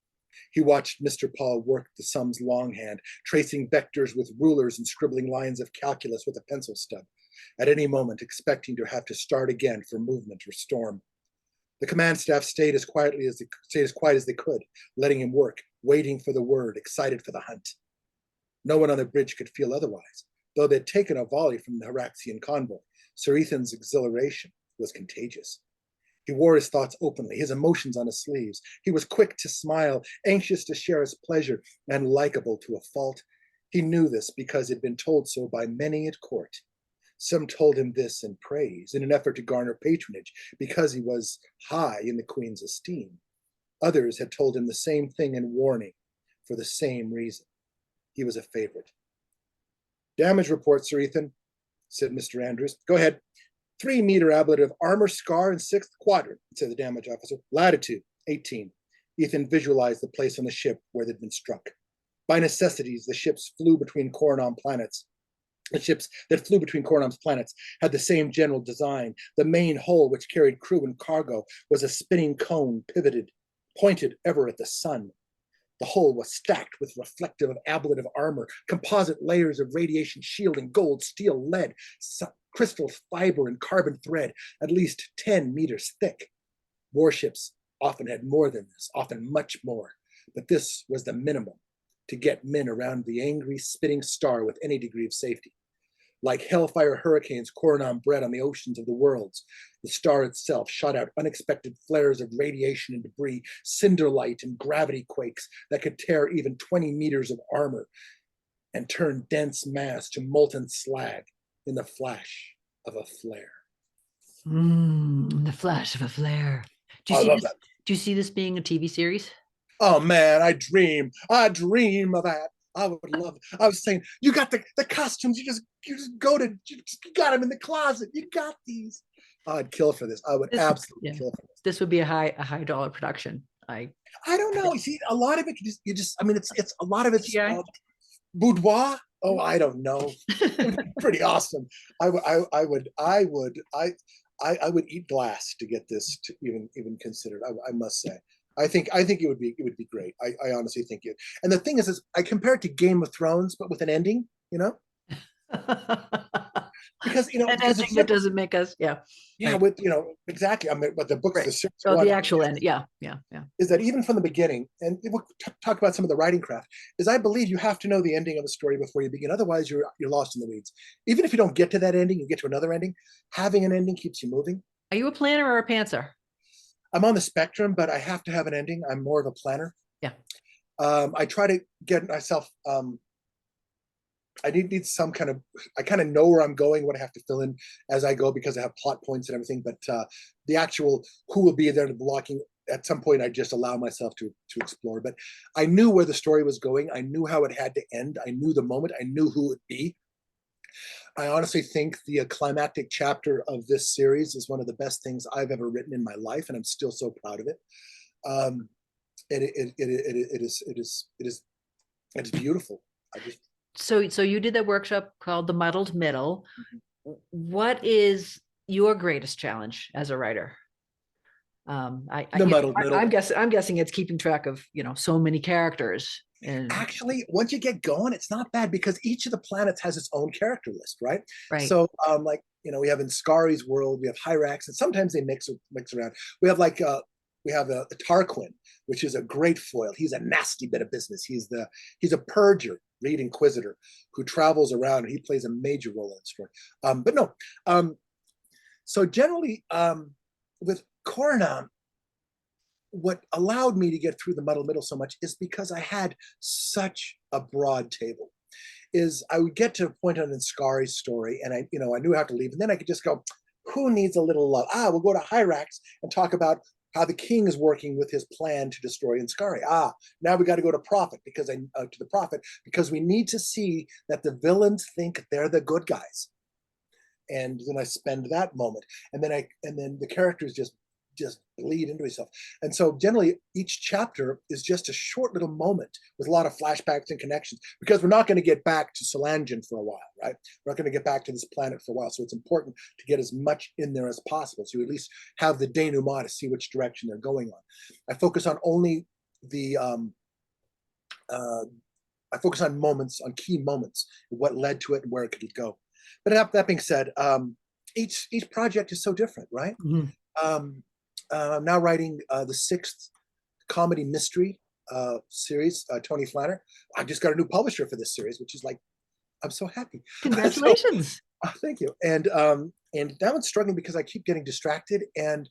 He watched Mr. Paul work the sums longhand, tracing vectors with rulers and scribbling lines of calculus with a pencil stub, at any moment expecting to have to start again for movement or storm. The command staff stayed as quiet as they could, letting him work, waiting for the word, excited for the hunt. No one on the bridge could feel otherwise, though they'd taken a volley from the Haraxian convoy. Sir Ethan's exhilaration was contagious. He wore his thoughts openly, his emotions on his sleeves. He was quick to smile, anxious to share his pleasure, and likable to a fault. He knew this because he'd been told so by many at court. Some told him this in praise, in an effort to garner patronage, because he was high in the Queen's esteem. Others had told him the same thing in warning, for the same reason. He was a favorite. Damage report, Sir Ethan, said Mr. Andrews. Go ahead. 3-meter ablative armor scar in 6th quadrant, said the damage officer. Latitude, 18. Ethan visualized the place on the ship where they'd been struck. By necessities, the ships flew between Coronam planets. The ships that flew between Coronam's planets had the same general design. The main hull, which carried crew and cargo, was a spinning cone pivoted, pointed ever at the sun. The hull was stacked with reflective ablative armor, composite layers of radiation shielding, gold, steel, lead, crystal fiber, and carbon thread, at least 10 meters thick. Warships often had more than this, often much more, but this was the minimum to get men around the angry, spitting star with any degree of safety. Like hellfire hurricanes Coronam bred on the oceans of the worlds, the star itself shot out unexpected flares of radiation and debris, cinder light and gravity quakes that could tear even 20 meters of armor and turn dense mass to molten slag in the flash of a flare. The flash of a flare. Do I love that. Do you see this being a TV series? Oh man, I dream of that. I would love it. I was saying, you got the costumes, you just you got them in the closet. You got these. I'd kill for this. I would absolutely kill for this. This would be a high dollar production. I don't know. You see, a lot of it it's a lot of it's boudoir. Oh, I don't know. Pretty awesome. I would eat glass to get this to even considered. I must say. I think it would be great. I honestly think it. And the thing is I compare it to Game of Thrones, but with an ending, because an ending that doesn't make us, right. With exactly. I mean, but the books, right. The actual end, yeah. Is that even from the beginning? And we'll talk about some of the writing craft. Is I believe you have to know the ending of a story before you begin. Otherwise, you're lost in the weeds. Even if you don't get to that ending, you get to another ending. Having an ending keeps you moving. Are you a planner or a pantser? I'm on the spectrum, but I have to have an ending. I'm more of a planner. Yeah. I try to get myself. I need some kind of. I kind of know where I'm going, what I have to fill in as I go, because I have plot points and everything. But the actual who will be there, the blocking. At some point, I just allow myself to explore. But I knew where the story was going. I knew how it had to end. I knew the moment. I knew who it would be. I honestly think the climactic chapter of this series is one of the best things I've ever written in my life, and I'm still so proud of it. Um, it is beautiful. I just So you did that workshop called The Muddled Middle. What is your greatest challenge as a writer? the muddled middle. I'm guessing it's keeping track of, so many characters. And Actually, once you get going, it's not bad because each of the planets has its own character list, right? right. So, like we have in Scari's world, we have Hyrax, and sometimes they mix around. We have a Tarquin, which is a great foil. He's a nasty bit of business. He's a purger, Reed Inquisitor, who travels around and he plays a major role in the story. But no, so generally, with Coronam, what allowed me to get through the muddle middle so much is because I had such a broad table. Is I would get to a point on Scari's story, and I knew I have to leave, and then I could just go, who needs a little love? We'll go to Hyrax and talk about how the king is working with his plan to destroy Inscari. Now we got to go to Prophet because we need to see that the villains think they're the good guys. And then I spend that moment, and then the characters just bleed into itself. And so generally each chapter is just a short little moment with a lot of flashbacks and connections, because we're not going to get back to Solangen for a while, right? We're not going to get back to this planet for a while. So it's important to get as much in there as possible, so you at least have the denouement to see which direction they're going on. I focus on only the I focus on moments, on key moments, what led to it and where it could go. But that being said, each project is so different, right? Mm-hmm. I'm now writing the 6th comedy mystery series, Tony Flanner. I just got a new publisher for this series, which is like, I'm so happy. Congratulations. Thank you. And that one's struggling because I keep getting distracted, and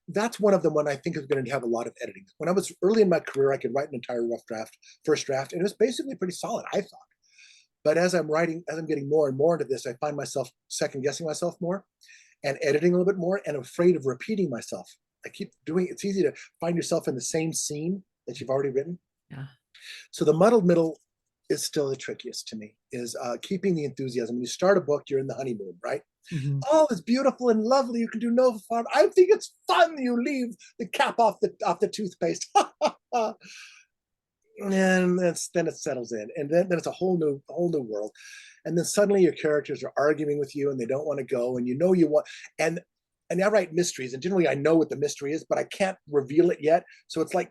that's one of them when I think is going to have a lot of editing. When I was early in my career, I could write an entire first draft, and it was basically pretty solid, I thought. But as I'm getting more and more into this, I find myself second guessing myself more and editing a little bit more, and afraid of repeating myself. I keep doing it's easy to find yourself in the same scene that you've already written. Yeah. So the muddled middle is still the trickiest to me, is keeping the enthusiasm. When you start a book, you're in the honeymoon, right? Mm-hmm. Oh, it's beautiful and lovely. You can do no fun. I think it's fun. You leave the cap off the toothpaste. And then it settles in, and then it's a whole new world. And then suddenly your characters are arguing with you and they don't want to go, and you want, and I write mysteries, and generally I know what the mystery is, but I can't reveal it yet. So it's like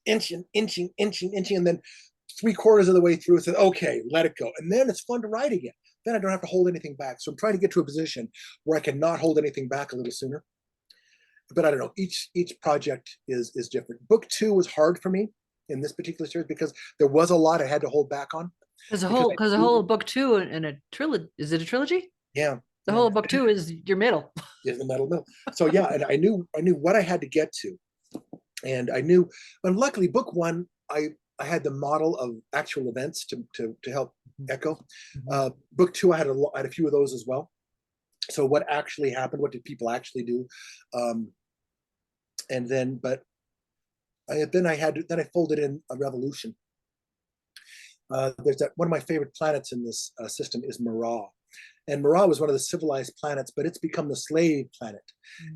inching, and then 3/4 of the way through, it says, okay, let it go. And then it's fun to write again. Then I don't have to hold anything back. So I'm trying to get to a position where I can not hold anything back a little sooner. But I don't know, each project is different. Book 2 was hard for me in this particular series because there was a lot I had to hold back on. Because the whole book 2 in a trilogy, is it a trilogy? Yeah. The whole book 2 is your middle. Is the middle. So yeah, and I knew what I had to get to. And I knew, and luckily book 1, I had the model of actual events to help echo. Book 2, I had a few of those as well. So what actually happened? What did people actually do? And then, I folded in a revolution. There's one of my favorite planets in this system is Mara. And Mara was one of the civilized planets, but it's become the slave planet.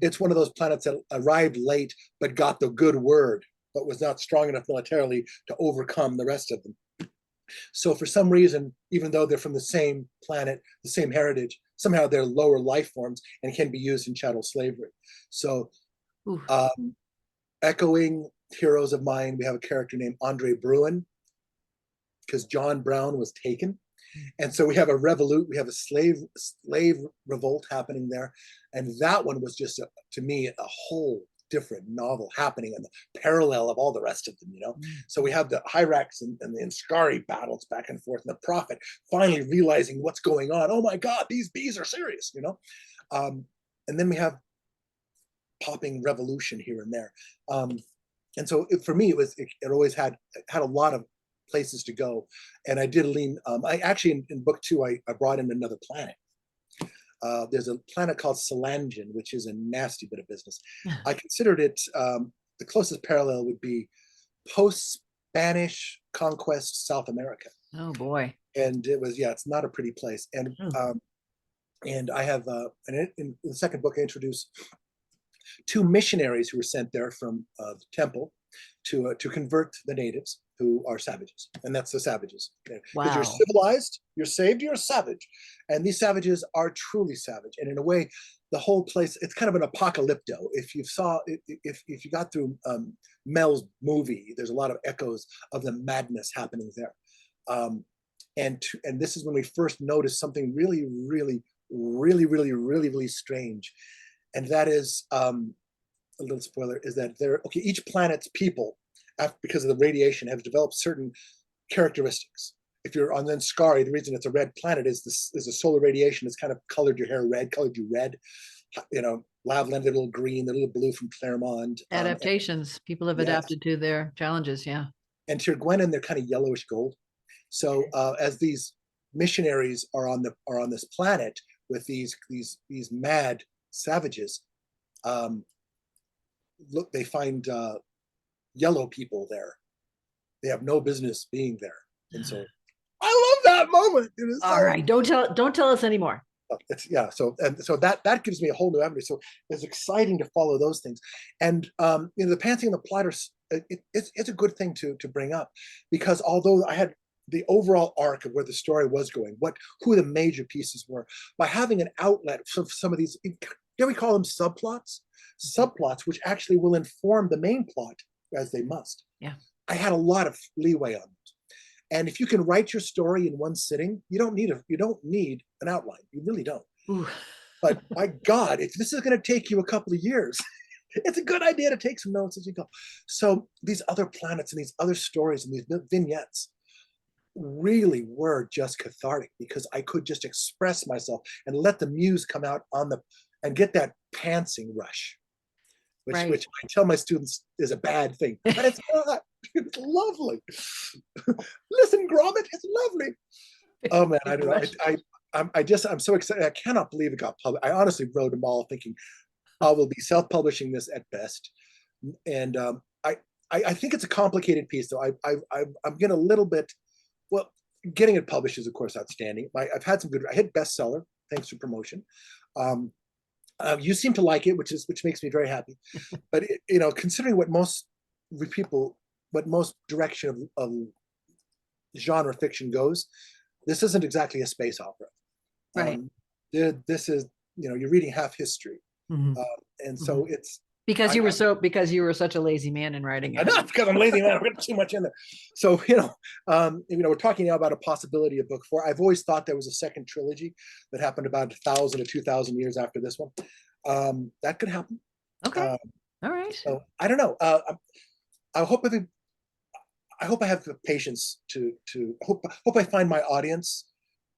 It's one of those planets that arrived late, but got the good word, but was not strong enough militarily to overcome the rest of them. So for some reason, even though they're from the same planet, the same heritage, somehow they're lower life forms and can be used in chattel slavery. So echoing heroes of mine, we have a character named Andre Bruin, because John Brown was taken. And so we have a slave revolt happening there. And that one was just, to me, a whole different novel happening in the parallel of all the rest of them, So we have the Hyrax and the Inscari battles back and forth, and the Prophet finally realizing what's going on. Oh my God, these bees are serious, And then we have popping revolution here and there. And so for me, it always had a lot of places to go. And I did lean, I actually, in book 2, I brought in another planet. There's a planet called Solangen, which is a nasty bit of business. I considered it, the closest parallel would be post-Spanish conquest South America. Oh boy. And it was, yeah, it's not a pretty place. And I have, in the second book, I introduce two missionaries who were sent there from the temple to convert the natives who are savages. And that's the savages. Because you're Wow. civilized, you're saved, you're a savage. And these savages are truly savage. And in a way, the whole place, it's kind of an apocalypto. If you got through Mel's movie, there's a lot of echoes of the madness happening there. And this is when we first noticed something really, really, really, really, really, really strange. And that is, a little spoiler, is that each planet's people, because of the radiation, have developed certain characteristics. If you're on Skari, the reason it's a red planet is the solar radiation has kind of colored your hair red, colored you red. You know, Lavland, a little green, a little blue from Claremont. Adaptations. People have adapted to their challenges. Yeah. And to Gwenin, they're kind of yellowish gold. So as these missionaries are on this planet with these mad savages, look, they find yellow people there. They have no business being there, and so I love that moment. All right, don't tell us anymore. So that gives me a whole new avenue. So it's exciting to follow those things, and the Pantheon of the Platters, it's a good thing to bring up, because although I had the overall arc of where the story was going, who the major pieces were, by having an outlet for some of these, dare we call them subplots, which actually will inform the main plot as they must. Yeah, I had a lot of leeway on it. And if you can write your story in one sitting, you don't need an outline. You really don't. Ooh. But my God, if this is going to take you a couple of years, it's a good idea to take some notes as you go. So these other planets and these other stories and these vignettes really were just cathartic, because I could just express myself and let the muse come out and get that pantsing rush, which I tell my students is a bad thing, but it's not. It's lovely. Listen, Gromit, it's lovely. Oh man, I don't know. I'm so excited. I cannot believe it got published. I honestly wrote them all thinking I will be self-publishing this at best, and I think it's a complicated piece, though. I'm getting a little bit. Well, getting it published is, of course, outstanding. I've had some good. I hit bestseller thanks to promotion. You seem to like it, which makes me very happy. But considering what most direction of genre fiction goes, this isn't exactly a space opera. Right. This is, you're reading half history, and so it's. Because you were such a lazy man in writing it. Not because I'm lazy, man. I'm getting too much in there. So we're talking now about a possibility of book 4. I've always thought there was a second trilogy that happened about 1,000 to 2,000 years after this one. That could happen. Okay. All right. So I don't know. I hope I have the patience to hope I find my audience,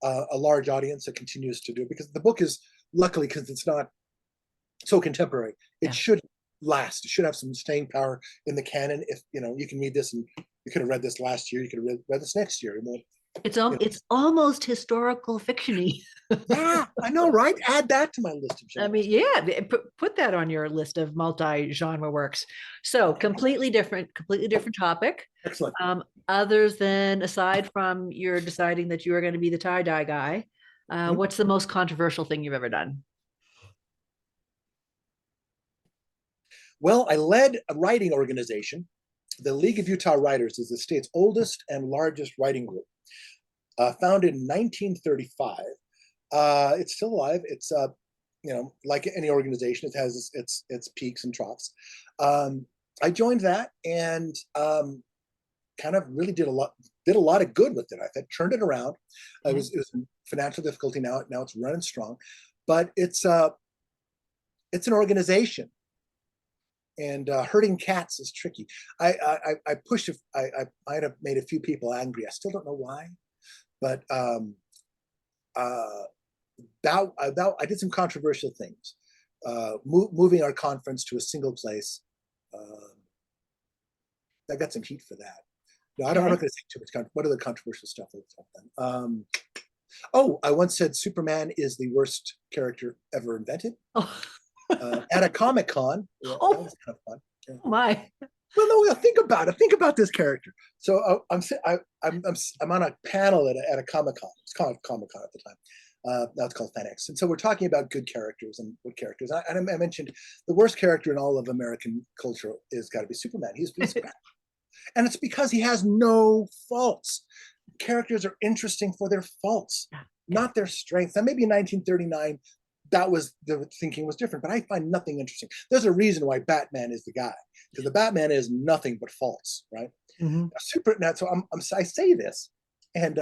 a large audience that continues to do it, because the book is, luckily, because it's not so contemporary, it should last. It should have some staying power in the canon. If you can read this, and you could have read this last year, you could have read this next year. It's almost historical fiction-y. Yeah, I know, right? Add that to my list of genres. I mean, yeah, put that on your list of multi-genre works. So completely different topic. Excellent. Aside from your deciding that you are going to be the tie-dye guy, what's the most controversial thing you've ever done? Well, I led a writing organization. The League of Utah Writers is the state's oldest and largest writing group. Founded in 1935. It's still alive. It's like any organization, it has its peaks and troughs. I joined that and kind of really did a lot of good with it. I turned it around. It was in financial difficulty. Now it's running strong, but it's an organization. And herding cats is tricky. I might have made a few people angry. I still don't know why, but I did some controversial things. Moving our conference to a single place. I got some heat for that. No, I'm not going to say too much. What other controversial stuff I've done? I once said Superman is the worst character ever invented. At a Comic-Con. That was kind of fun. Yeah. Oh my. Well, no, think about it. Think about this character. So I'm on a panel at a Comic Con. It's called Comic Con at the time. Now it's called FedEx. And so we're talking about good characters and what characters. And I mentioned the worst character in all of American culture is got to be Superman. He's bad. And it's because he has no faults. Characters are interesting for their faults, not their strengths. Now, maybe in 1939, the thinking was different, but I find nothing interesting. There's a reason why Batman is the guy, because the Batman is nothing but faults, right? Mm-hmm. So I say this, and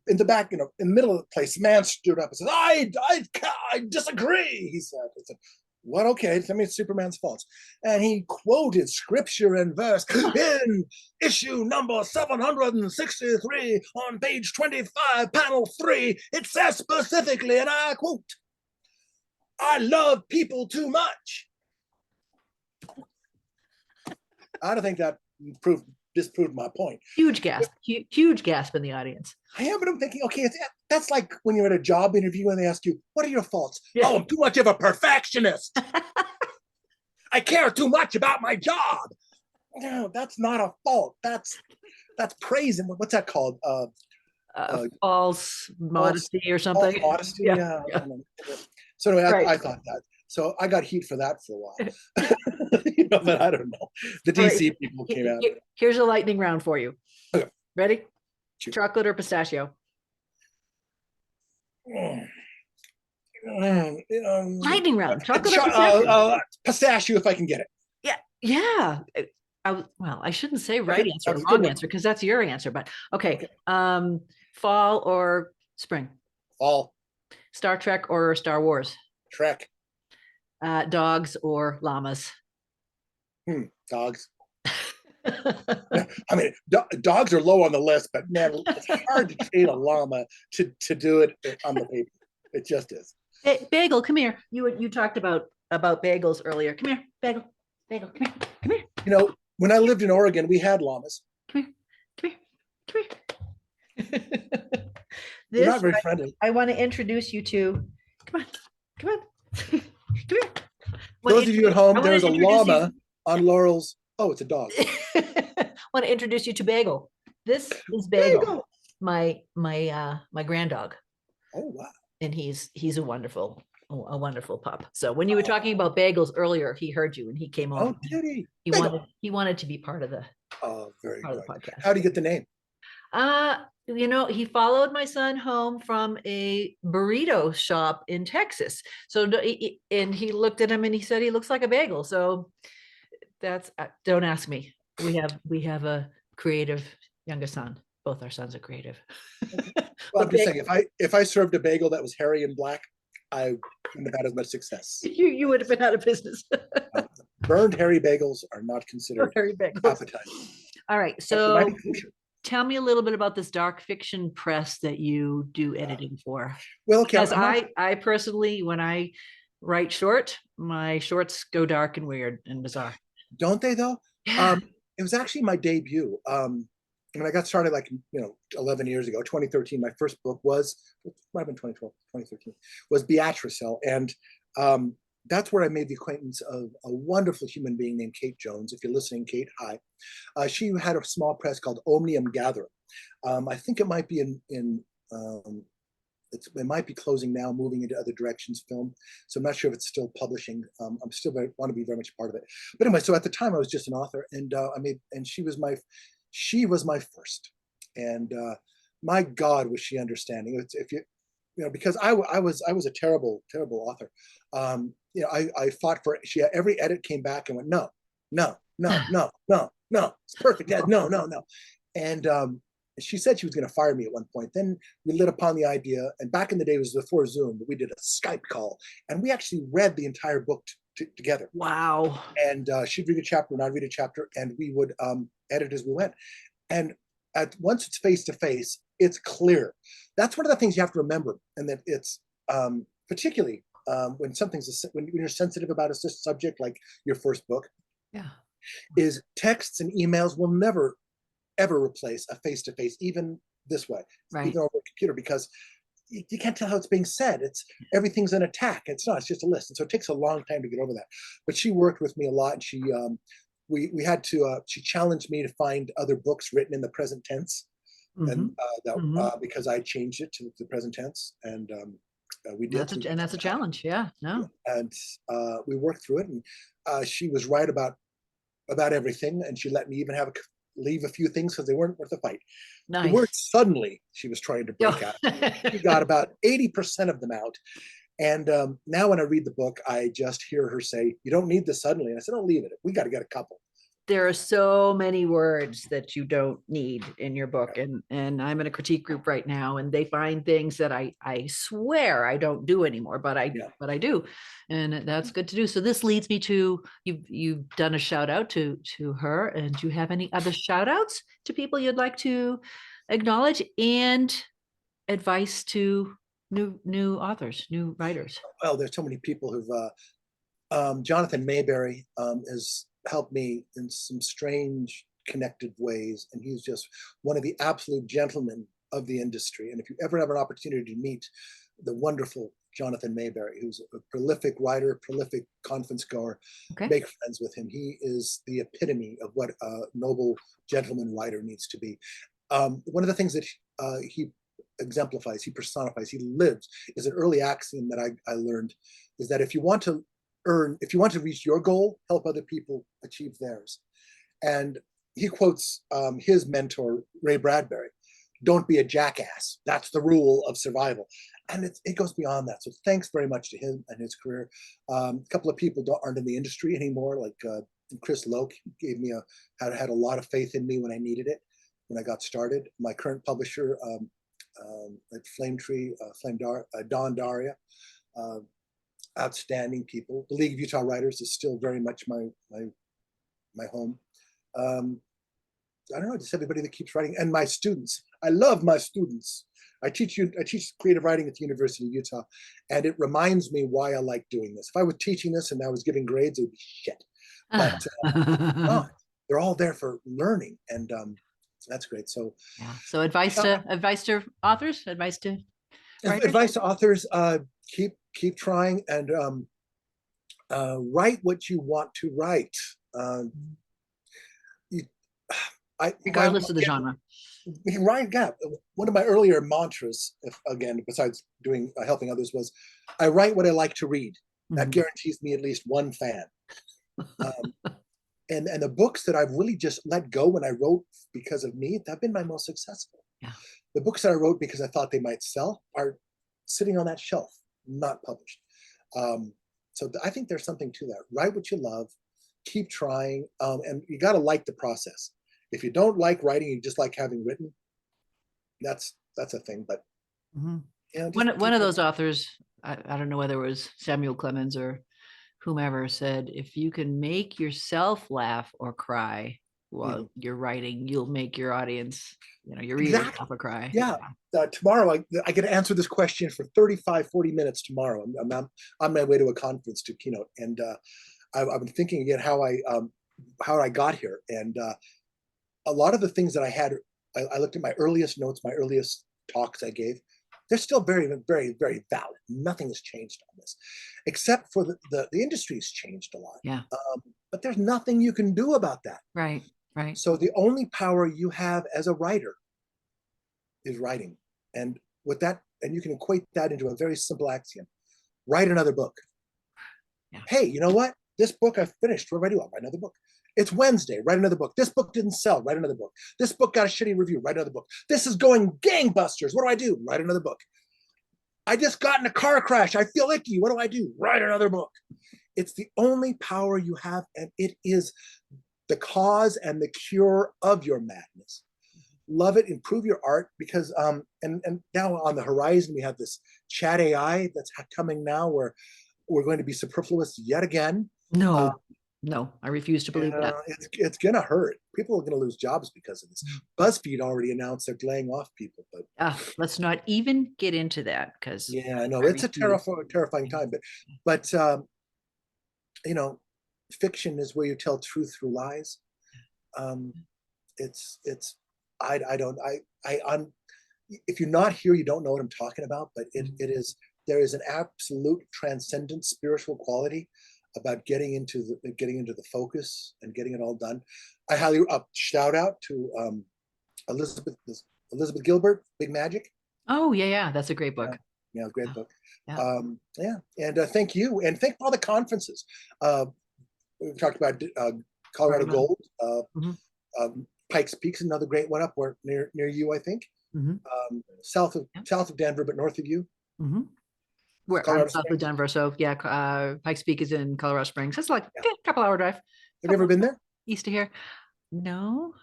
in the back, in the middle of the place, a man stood up and said, I disagree, he said. I said, what? Okay, tell me it's Superman's faults. And he quoted scripture and verse in issue number 763 on page 25, panel 3. It says specifically, and I quote, I love people too much. I don't think that disproved my point. Huge gasp, huge gasp in the audience. I am, but I'm thinking, okay, that's like when you're at a job interview and they ask you, what are your faults? Yeah. Oh, I'm too much of a perfectionist. I care too much about my job. No, that's not a fault. That's praise. And what's that called? False modesty or something. False modesty, yeah. So anyway, Right. I thought that. So I got heat for that for a while. But I don't know. The DC people came out. Here's a lightning round for you. Okay. Ready? Sure. Chocolate or pistachio? Lightning round. Chocolate or pistachio? Pistachio, if I can get it. Yeah. Well, I shouldn't say right Okay, answer or that's a wrong good answer because that's your answer. But okay. Fall or spring? Fall. Star Trek or Star Wars? Trek. Dogs or llamas? Dogs. I mean, dogs are low on the list, but man, it's hard to train a llama to do it on the paper. It just is. Hey, Bagel, come here. You talked about bagels earlier. Come here, Bagel. Bagel, come here. Come here. You know, when I lived in Oregon, we had llamas. Come here. Come here. Come here. They're not very friendly. I want to introduce you to. Come on. Come here. Those of you at home, there's a llama on Laurel's. Oh, it's a dog. Want to introduce you to Bagel. This is Bagel, my grand dog. Oh wow! And he's a wonderful pup. So when you were talking about bagels earlier, he heard you and he came over. Oh, did he? He wanted to be part of the very part good. of the podcast. How do you get the name? He followed my son home from a burrito shop in Texas. So and he looked at him and he said he looks like a bagel. So that's don't ask me. We have a creative youngest son. Both our sons are creative. Well, I'm just saying, if I served a bagel that was hairy and black, I wouldn't have had as much success. You would have been out of business. Burned hairy bagels are not considered Hairy bagels. appetizing. All right, so tell me a little bit about this dark fiction press that you do editing for. Well, okay. Because I personally, when I write short, my shorts go dark and weird and bizarre. Don't they though? Yeah. It was actually my debut. When I got started, 11 years ago, 2013, my first book might have been 2012, 2013, was Beatrice. And that's where I made the acquaintance of a wonderful human being named Kate Jones. If you're listening, Kate, hi. She had a small press called Omnium Gatherer. I think it might be it might be closing now, moving into other directions, film. So I'm not sure if it's still publishing. I'm still want to be very much a part of it. But anyway, so at the time I was just an author, and she was my first, and my God, was she understanding? Because I was a terrible author. I fought for it. Every edit came back and went, no, it's perfect. Yeah, no. And she said she was going to fire me at one point. Then we lit upon the idea, and back in the day, it was before Zoom, but we did a Skype call, and we actually read the entire book together. Wow. And she'd read a chapter, and I'd read a chapter, and we would edit as we went. And once it's face to face, it's clear. That's one of the things you have to remember, and that it's particularly when when you're sensitive about a subject like your first book. Yeah. Is texts and emails will never ever replace a face to face, even this way, right. Even over a computer, because you can't tell how it's being said. Everything's an attack. It's not. It's just a list, and so it takes a long time to get over that. But she worked with me a lot, and she we had to, she challenged me to find other books written in the present tense. And because I changed it to the present tense, and we did. And that's a challenge. Yeah, no. And we worked through it, and she was right about everything, and she let me even leave a few things because they weren't worth the fight. Nice. The word suddenly she was trying to break out. She got about 80% of them out. And now when I read the book, I just hear her say, "You don't need this suddenly." And I said, "Don't leave it. We got to get a couple." There are so many words that you don't need in your book, and I'm in a critique group right now, and they find things that I swear I don't do anymore, but I do, and that's good to do. So this leads me to you've done a shout out to her, and do you have any other shout outs to people you'd like to acknowledge, and advice to new authors, new writers? Well, there's so many people who've Jonathan Mayberry has helped me in some strange connected ways, and he's just one of the absolute gentlemen of the industry. And if you ever have an opportunity to meet the wonderful Jonathan Mayberry, who's a prolific writer, prolific conference goer, make friends with him. He is the epitome of what a noble gentleman writer needs to be. One of the things that he exemplifies, he personifies, he lives, is an early axiom that I learned, is that if you want to reach your goal, help other people achieve theirs. And he quotes his mentor, Ray Bradbury: "Don't be a jackass. That's the rule of survival." And it goes beyond that. So thanks very much to him and his career. A couple of people aren't in the industry anymore, like Chris Loke gave me had a lot of faith in me when I needed it, when I got started. My current publisher at Flame Tree, Don Daria, outstanding people. The League of Utah Writers is still very much my home. I don't know, just everybody that keeps writing, and my students. I love my students. I teach creative writing at the University of Utah, and it reminds me why I like doing this. If I was teaching this and I was giving grades, it would be shit. But they're all there for learning, and that's great. So yeah. So advice to authors, advice to writers? Advice to authors: keep trying, and write what you want to write. Regardless of the genre. Right, yeah. One of my earlier mantras, besides doing helping others, was I write what I like to read. That guarantees me at least one fan. And the books that I've really just let go when I wrote because of me, they've been my most successful. Yeah. The books that I wrote because I thought they might sell are sitting on that shelf, not published. So I think there's something to that. Write what you love, keep trying, and you got to like the process. If you don't like writing, you just like having written, that's a thing. But one of those authors, I don't know whether it was Samuel Clemens or whomever, said, if you can make yourself laugh or cry while you're writing, you'll make your audience, your readers laugh or cry. Yeah. Tomorrow I get to answer this question for 35, 40 minutes tomorrow. I'm on my way to a conference to keynote, and I've been thinking again how I got here, and a lot of the things that I had, I looked at my earliest notes, my earliest talks I gave. They're still very, very, very valid. Nothing has changed on this, except for the industry's changed a lot. Yeah. But there's nothing you can do about that. Right. Right. So the only power you have as a writer is writing, and you can equate that into a very simple axiom: write another book. Yeah. Hey, you know what? This book I finished. We're ready to write another book. It's Wednesday, write another book. This book didn't sell, write another book. This book got a shitty review, write another book. This is going gangbusters. What do I do? Write another book. I just got in a car crash. I feel icky. What do I do? Write another book. It's the only power you have, and it is the cause and the cure of your madness. Love it, improve your art, because and now on the horizon we have this chat AI that's coming now, where we're going to be superfluous yet again. No, I refuse to believe that. It's gonna hurt. People are gonna lose jobs because of this. BuzzFeed already announced they're laying off people, but let's not even get into that, because I know it's a terrifying time. But fiction is where you tell truth through lies. If you're not here, you don't know what I'm talking about. But there is an absolute transcendent spiritual quality about getting into the focus and getting it all done. I highly shout out to Elizabeth Gilbert, Big Magic. Oh, yeah. That's a great book. Yeah, great Yeah. book. Yeah. Yeah, and thank you, and thank all the conferences. We've talked about Colorado Coronam. Gold, Mhm. Pikes Peak's another great one up where near you, I think. Mhm. South Yeah. of Denver, but north of you. Mhm. We're Colorado south of Springs. Denver, so yeah, Pikes Peak is in Colorado Springs. It's like Yeah. a couple hour drive. Have you ever been there? East of here. No,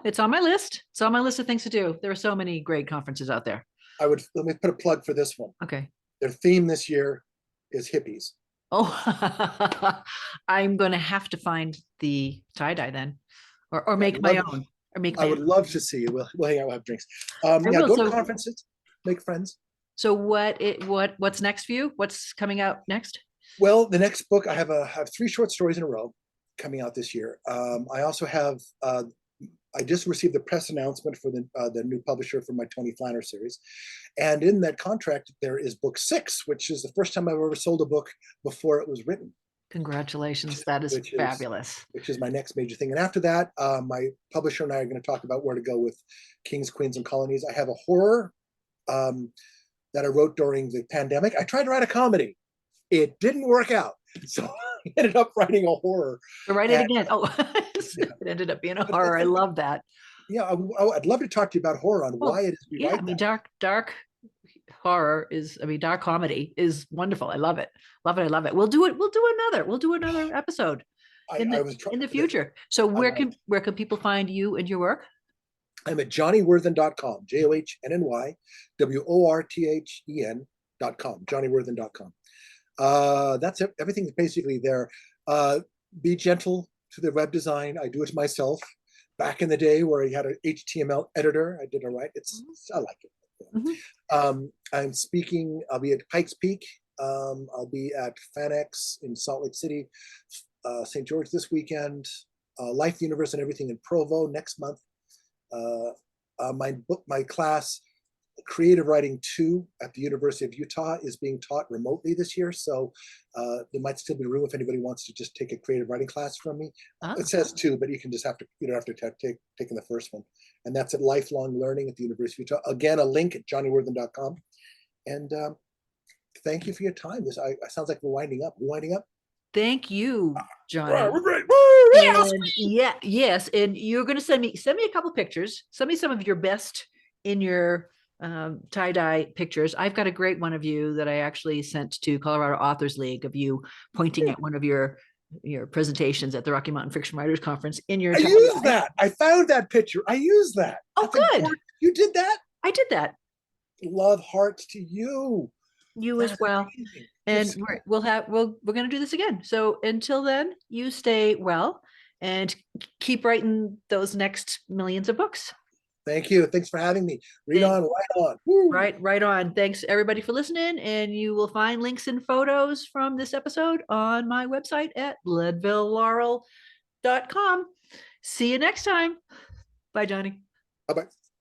it's on my list. It's on my list of things to do. There are so many great conferences out there. Let me put a plug for this one. Okay. Their theme this year is hippies. Oh, I'm going to have to find the tie-dye then, or make my own, or make I my would own. love to see you. We'll hang out, we'll have drinks. I Yeah, will. go to So, conferences, make friends. so what's next for you? What's coming out next? Well, the next book, I have 3 short stories in a row coming out this year. I also have I just received the press announcement for the new publisher for my Tony Flanner series, and in that contract there is book 6, which is the first time I've ever sold a book before it was written. Congratulations. That is fabulous. Which is my next major thing. And after that, my publisher and I are going to talk about where to go with Kings, Queens, and Colonies. I have a horror that I wrote during the pandemic. I tried to write a comedy. It didn't work out. So I ended up writing a horror. So write it again. Oh, it ended up being a horror. I love that. Yeah, I'd love to talk to you about horror on why it is we write that. Dark horror is, dark comedy is wonderful. I love it. Love it. I love it. We'll do another episode in the future. So where can people find you and your work? I'm at johnnyworthen.com, JohnnyWorthen.com, johnnyworthen.com. That's it. Everything's basically there. Be gentle to the web design. I do it myself. Back in the day where I had an HTML editor, I did it right. I like it. I'm speaking. I'll be at Pikes Peak. I'll be at FanX in Salt Lake City, St. George this weekend. Life, the Universe, and Everything in Provo next month. My class, Creative Writing 2 at the University of Utah, is being taught remotely this year. So there might still be room if anybody wants to just take a creative writing class from me. It says 2, but you don't have to take taking the first one. And that's at Lifelong Learning at the University of Utah. Again, a link at johnnyworthen.com. And thank you for your time. This sounds like we're winding up. We're winding up. Thank you, Johnny. Right, we're great. Yes. And you're going to send me a couple pictures. Send me some of your best in your tie-dye pictures. I've got a great one of you that I actually sent to Colorado Authors League of you pointing at one of your presentations at the Rocky Mountain Fiction Writers Conference in your I used that. I found that picture. I used that. Oh, good. You did that? I did that. Love hearts to you. You as well. Amazing. And we're going to do this again. So until then, you stay well and keep writing those next millions of books. Thank you. Thanks for having me. Read on, right on. Woo. Right on. Thanks everybody for listening. And you will find links and photos from this episode on my website at leadvillelaurel.com. See you next time. Bye, Johnny. Bye-bye.